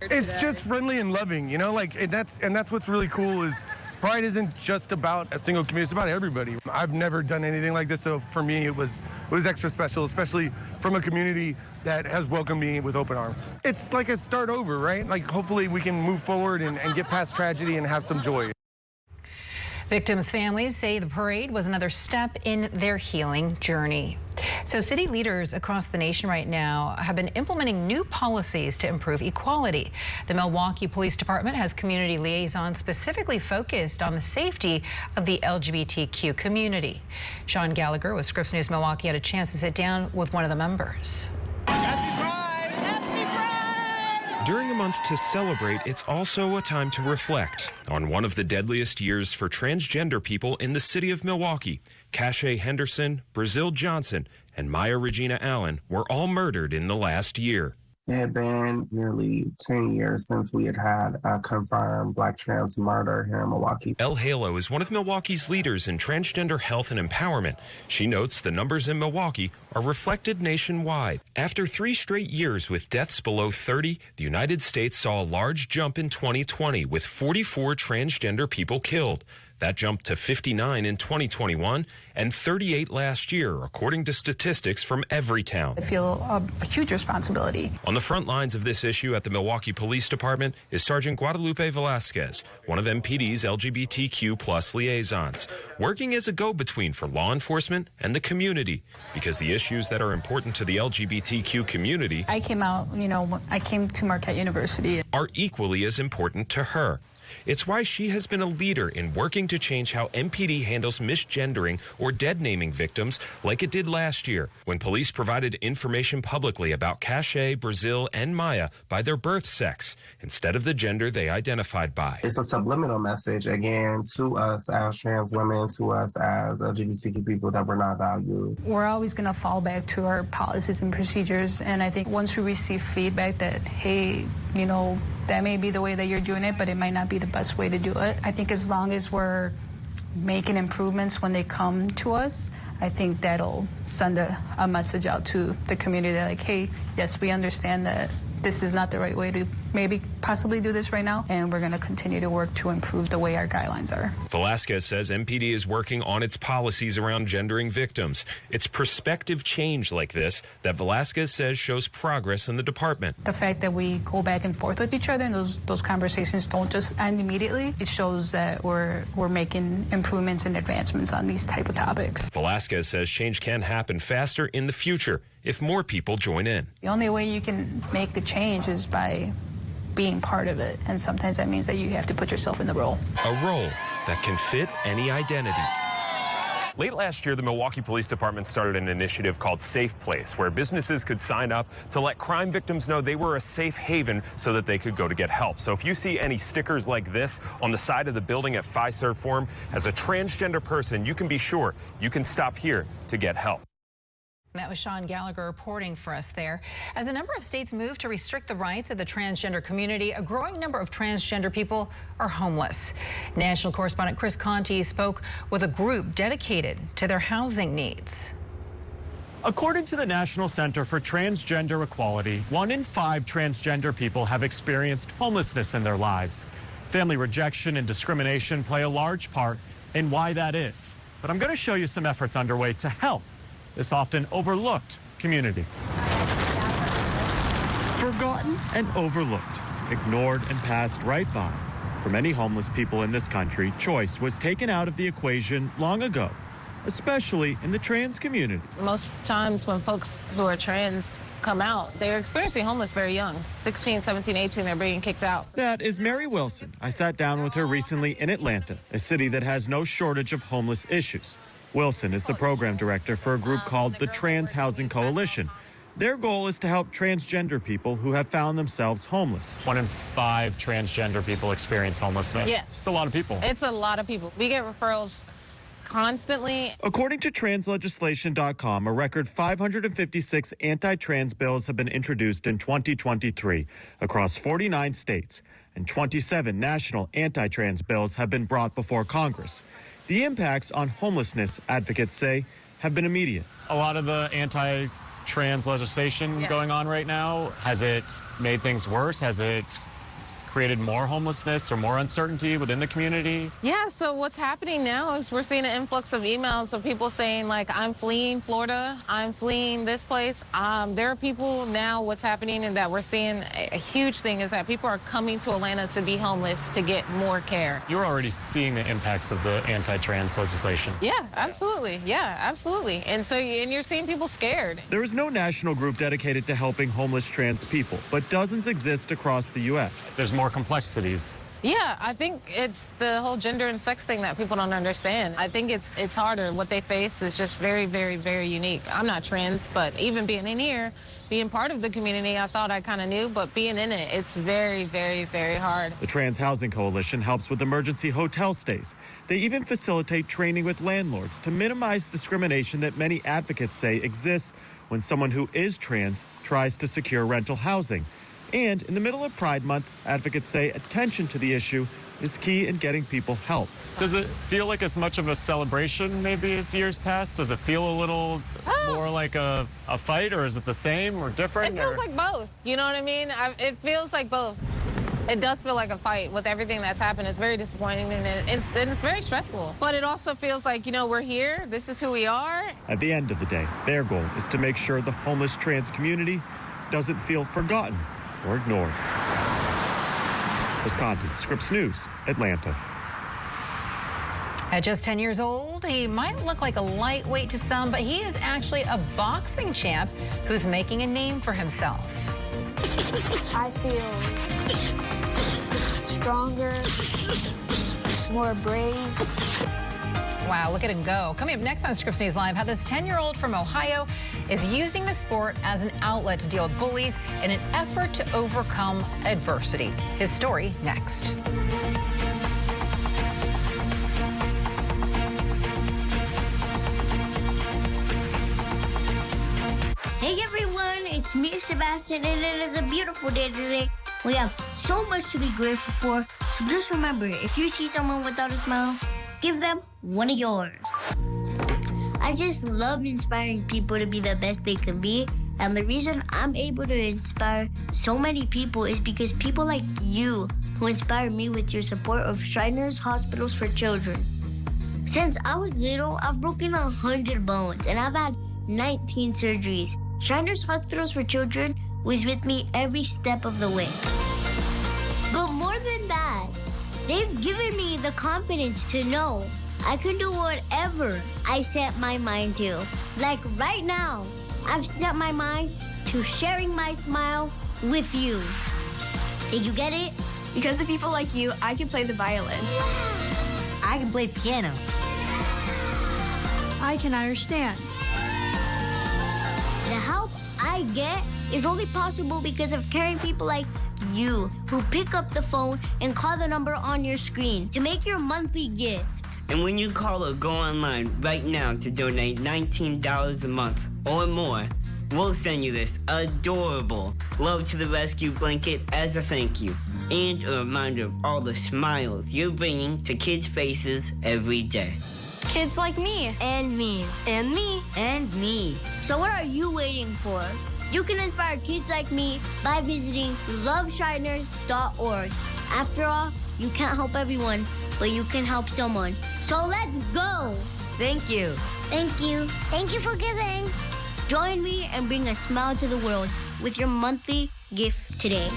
It's just friendly and loving, you know, like, and that's what's really cool is Pride isn't just about a single community, it's about everybody. I've never done anything like this, so for me it was extra special, especially from a community that has welcomed me with open arms. It's like a start over, right? Like, hopefully we can move forward and get past tragedy and have some joy. Victims' families say the parade was another step in their healing journey. So city leaders across the nation right now have been implementing new policies to improve equality. The Milwaukee Police Department has community liaisons specifically focused on the safety of the LGBTQ community. Sean Gallagher with Scripps News Milwaukee had a chance to sit down with one of the members. During a month to celebrate, it's also a time to reflect on one of the deadliest years for transgender people in the city of Milwaukee. Cache Henderson, Brazil Johnson, and Maya Regina Allen were all murdered in the last year. It had been nearly 10 years since we had a confirmed Black trans murder here in Milwaukee. Elle Halo is one of Milwaukee's leaders in transgender health and empowerment. She notes the numbers in Milwaukee are reflected nationwide. After 3 straight years with deaths below 30, the United States saw a large jump in 2020 with 44 transgender people killed. That jumped to 59 in 2021 and 38 last year, according to statistics from Everytown. I feel a huge responsibility. On the front lines of this issue at the Milwaukee Police Department is Sergeant Guadalupe Velasquez, one of MPD's LGBTQ+ liaisons, working as a go-between for law enforcement and the community, because the issues that are important to the LGBTQ community I came to Marquette University, are equally as important to her. It's why she has been a leader in working to change how MPD handles misgendering or dead-naming victims like it did last year when police provided information publicly about Cache, Brazil, and Maya by their birth sex instead of the gender they identified by. It's a subliminal message, again, to us as trans women, to us as LGBTQ people, that we're not valued. We're always going to fall back to our policies and procedures, and I think once we receive feedback that, hey, that may be the way that you're doing it, but it might not be the best way to do it. I think as long as we're making improvements when they come to us, I think that'll send a message out to the community that, like, hey, yes, we understand that this is not the right way to possibly do this right now, and we're going to continue to work to improve the way our guidelines are. Velasquez says MPD is working on its policies around gendering victims. It's perspective change like this that Velasquez says shows progress in the department. The fact that we go back and forth with each other and those conversations don't just end immediately, it shows that we're making improvements and advancements on these type of topics. Velasquez says change can happen faster in the future if more people join in. The only way you can make the change is by being part of it, and sometimes that means that you have to put yourself in the role. A role that can fit any identity. Late last year, the Milwaukee Police Department started an initiative called Safe Place, where businesses could sign up to let crime victims know they were a safe haven so that they could go to get help. So if you see any stickers like this on the side of the building at Fiserv Forum, as a transgender person, you can be sure you can stop here to get help. That was Sean Gallagher reporting for us there. As a number of states move to restrict the rights of the transgender community, a growing number of transgender people are homeless. National correspondent Chris Conti spoke with a group dedicated to their housing needs. According to the National Center for Transgender Equality, 1 in 5 transgender people have experienced homelessness in their lives. Family rejection and discrimination play a large part in why that is. But I'm going to show you some efforts underway to help this often overlooked community. Forgotten and overlooked, ignored and passed right by. For many homeless people in this country, choice was taken out of the equation long ago, especially in the trans community. Most times when folks who are trans come out, they're experiencing homeless very young. 16, 17, 18, they're being kicked out. That is Mary Wilson. I sat down with her recently in Atlanta, a city that has no shortage of homeless issues. Wilson is the program director for a group called the Trans Housing Coalition. Their goal is to help transgender people who have found themselves homeless. 1 in 5 transgender people experience homelessness. Yes. It's a lot of people. It's a lot of people. We get referrals constantly. According to translegislation.com, a record 556 anti-trans bills have been introduced in 2023 across 49 states, and 27 national anti-trans bills have been brought before Congress. The impacts on homelessness, advocates say, have been immediate. A lot of the anti-trans legislation going on right now, has it made things worse? Has it created more homelessness or more uncertainty within the community? Yeah, so what's happening now is we're seeing an influx of emails of people saying, like, I'm fleeing Florida, I'm fleeing this place. There are people now, what's happening and that we're seeing a huge thing is that people are coming to Atlanta to be homeless to get more care. You're already seeing the impacts of the anti-trans legislation. Yeah, absolutely. Yeah, absolutely. And so you're seeing people scared. There is no national group dedicated to helping homeless trans people, but dozens exist across the U.S. There's more complexities. Yeah, I think it's the whole gender and sex thing that people don't understand. I think it's harder. What they face is just very, very, very unique. I'm not trans, but even being in here, being part of the community, I thought I kind of knew, but being in it, it's very, very, very hard. The Trans Housing Coalition helps with emergency hotel stays. They even facilitate training with landlords to minimize discrimination that many advocates say exists when someone who is trans tries to secure rental housing. And in the middle of Pride Month, advocates say attention to the issue is key in getting people help. Does it feel like as much of a celebration maybe as years past? Does it feel a little more like a fight, or is it the same or different? It feels like both. You know what I mean? It feels like both. It does feel like a fight with everything that's happened. It's very disappointing and it's very stressful. But it also feels like, you know, we're here. This is who we are. At the end of the day, their goal is to make sure the homeless trans community doesn't feel forgotten or ignored. Wisconsin, Scripps News, Atlanta. At just 10 years old, he might look like a lightweight to some, but he is actually a boxing champ who's making a name for himself. I feel stronger, more brave. Wow, look at him go. Coming up next on Scripps News Live, how this 10-year-old from Ohio is using the sport as an outlet to deal with bullies in an effort to overcome adversity. His story next. Hey everyone, it's me, Sebastian, and it is a beautiful day today. We have so much to be grateful for, so just remember, if you see someone without a smile, give them one of yours. I just love inspiring people to be the best they can be, and the reason I'm able to inspire so many people is because people like you who inspire me with your support of Shriners Hospitals for Children. Since I was little, I've broken 100 bones, and I've had 19 surgeries. Shriners Hospitals for Children was with me every step of the way. But more than that, they've given me the confidence to know I can do whatever I set my mind to. Like right now, I've set my mind to sharing my smile with you. Did you get it? Because of people like you, I can play the violin. I can play piano. I can understand. The help I get is only possible because of caring people like you who pick up the phone and call the number on your screen to make your monthly gift. And when you call or go online right now to donate $19 a month or more, we'll send you this adorable Love to the Rescue blanket as a thank you and a reminder of all the smiles you're bringing to kids' faces every day. Kids like me. And me. And me. And me. So what are you waiting for? You can inspire kids like me by visiting loveshriners.org. After all, you can't help everyone, but you can help someone. So let's go. Thank you. Thank you. Thank you for giving. Join me and bring a smile to the world with your monthly gift today.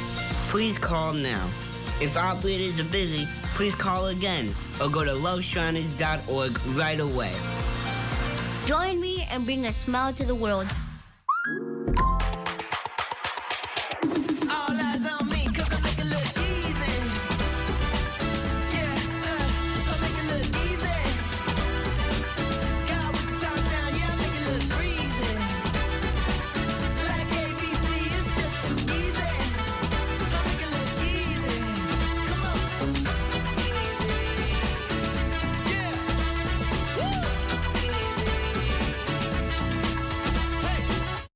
Please call now. If operators are busy, please call again or go to loveshriners.org right away. Join me and bring a smile to the world.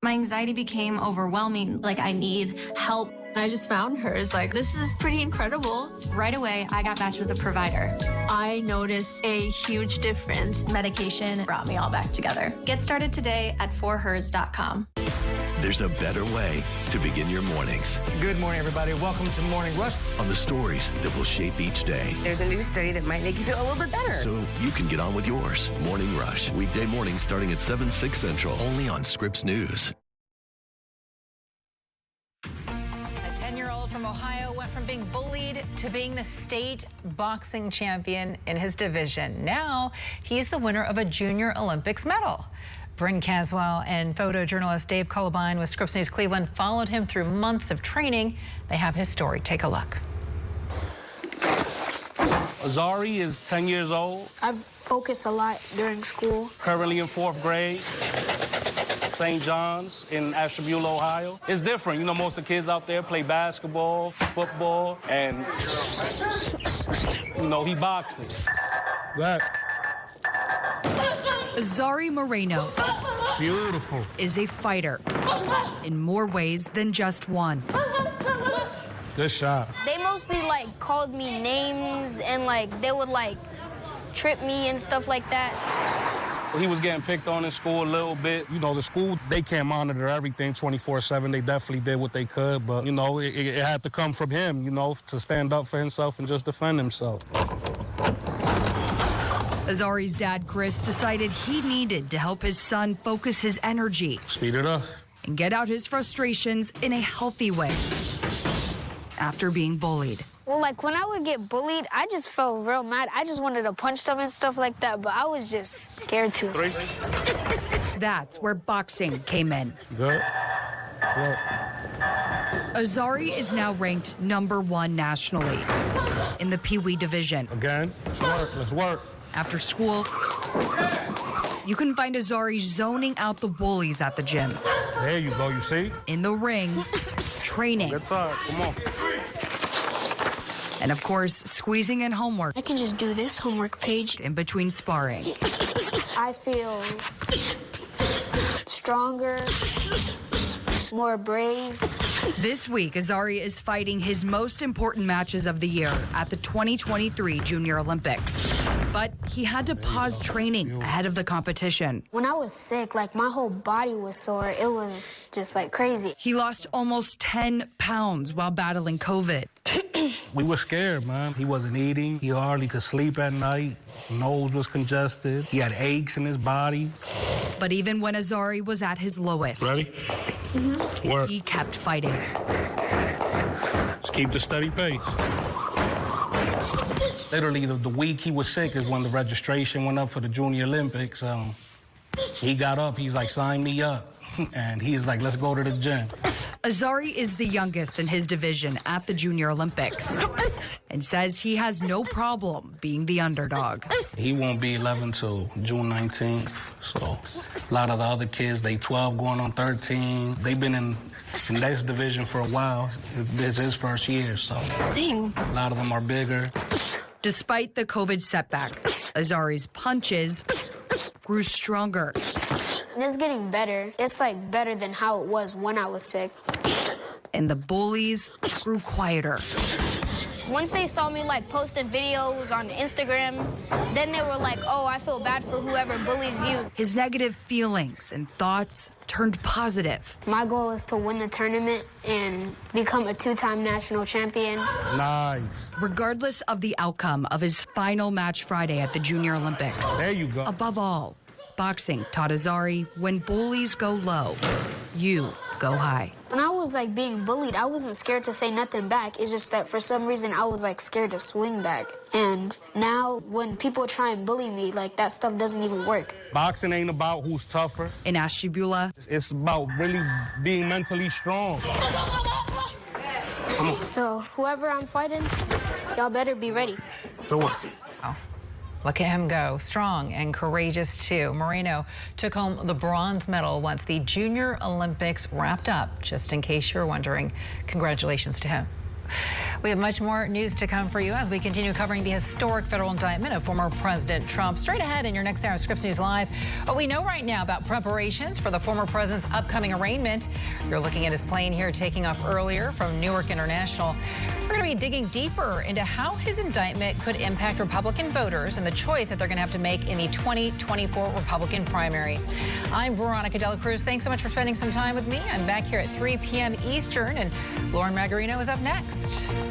My anxiety became overwhelming. Like, I need help. I just found hers. Like, this is pretty incredible. Right away, I got matched with a provider. I noticed a huge difference. Medication brought me all back together. Get started today at forhers.com. there's a better way to begin your mornings. Good morning, everybody. Welcome to Morning Rush. On the stories that will shape each day. There's a new study that might make you feel a little bit better. So you can get on with yours. Morning Rush. Weekday mornings starting at 7, 6 Central. Only on Scripps News. A 10-year-old from Ohio went from being bullied to being the state boxing champion in his division. Now he's the winner of a Junior Olympics medal. Bryn Caswell and photojournalist Dave Colobine with Scripps News Cleveland followed him through months of training. They have his story. Take a look. Azari is 10 years old. I focus a lot during school. Currently in 4th grade. St. John's in Ashtabula, Ohio. It's different. You know, most of the kids out there play basketball, football, and, you know, he boxes. That. Azari Moreno Beautiful. is a fighter in more ways than just one. Good shot. They mostly like called me names and like they would like trip me and stuff like that. He was getting picked on in school a little bit. You know, the school, they can't monitor everything 24/7. They definitely did what they could, but, you know, it had to come from him, you know, to stand up for himself and just defend himself. Azari's dad, Chris, decided he needed to help his son focus his energy. Speed it up. And get out his frustrations in a healthy way after being bullied. Well, like when I would get bullied, I just felt real mad. I just wanted to punch them and stuff like that, but I was just scared to. 3. That's where boxing came in. Good. Azari is now ranked #1 nationally in the Pee Wee division. Again, let's work, let's work. After school, you can find Azari zoning out the bullies at the gym. There you go, you see? In the ring, training. Good start, come on. And of course, squeezing in homework. I can just do this homework page. In between sparring. I feel stronger, more brave. This week, Azari is fighting his most important matches of the year at the 2023 Junior Olympics. But he had to pause training ahead of the competition. When I was sick, like my whole body was sore. It was just like crazy. He lost almost 10 pounds while battling COVID. We were scared, man. He wasn't eating. He hardly could sleep at night. Nose was congested. He had aches in his body. But even when Azari was at his lowest, Ready? Work. he kept fighting. Just keep the steady pace. Literally, the week he was sick is when the registration went up for the Junior Olympics. He got up. He's like, sign me up. And he's like, let's go to the gym. Azari is the youngest in his division at the Junior Olympics and says he has no problem being the underdog. He won't be 11 till June 19th. So a lot of the other kids, they 12 going on 13. They've been in this division for a while. This is his first year, so a lot of them are bigger. Despite the COVID setback, Azari's punches grew stronger. It's getting better. It's like better than how it was when I was sick. And the bullies grew quieter. Once they saw me like posting videos on Instagram, then they were like, oh, I feel bad for whoever bullies you. His negative feelings and thoughts turned positive. My goal is to win the tournament and become a 2-time national champion. Nice. Regardless of the outcome of his final match Friday at the Junior Olympics. There you go. Above all, boxing taught Azari when bullies go low, you go high. When I was like being bullied, I wasn't scared to say nothing back. It's just that for some reason I was like scared to swing back. And now when people try and bully me, like that stuff doesn't even work. Boxing ain't about who's tougher. In Ashtabula, it's about really being mentally strong. Come on. So whoever I'm fighting, y'all better be ready. Go on. Oh. Look at him go, strong and courageous too. Moreno took home the bronze medal once the Junior Olympics wrapped up, just in case you're wondering. Congratulations to him. We have much more news to come for you as we continue covering the historic federal indictment of former President Trump. Straight ahead in your next hour of Scripps News Live, what we know right now about preparations for the former president's upcoming arraignment. You're looking at his plane here taking off earlier from Newark International. We're going to be digging deeper into how his indictment could impact Republican voters and the choice that they're going to have to make in the 2024 Republican primary. I'm Veronica Cruz. Thanks so much for spending some time with me. I'm back here at 3 p.m. Eastern, and Lauren Magarino is up next.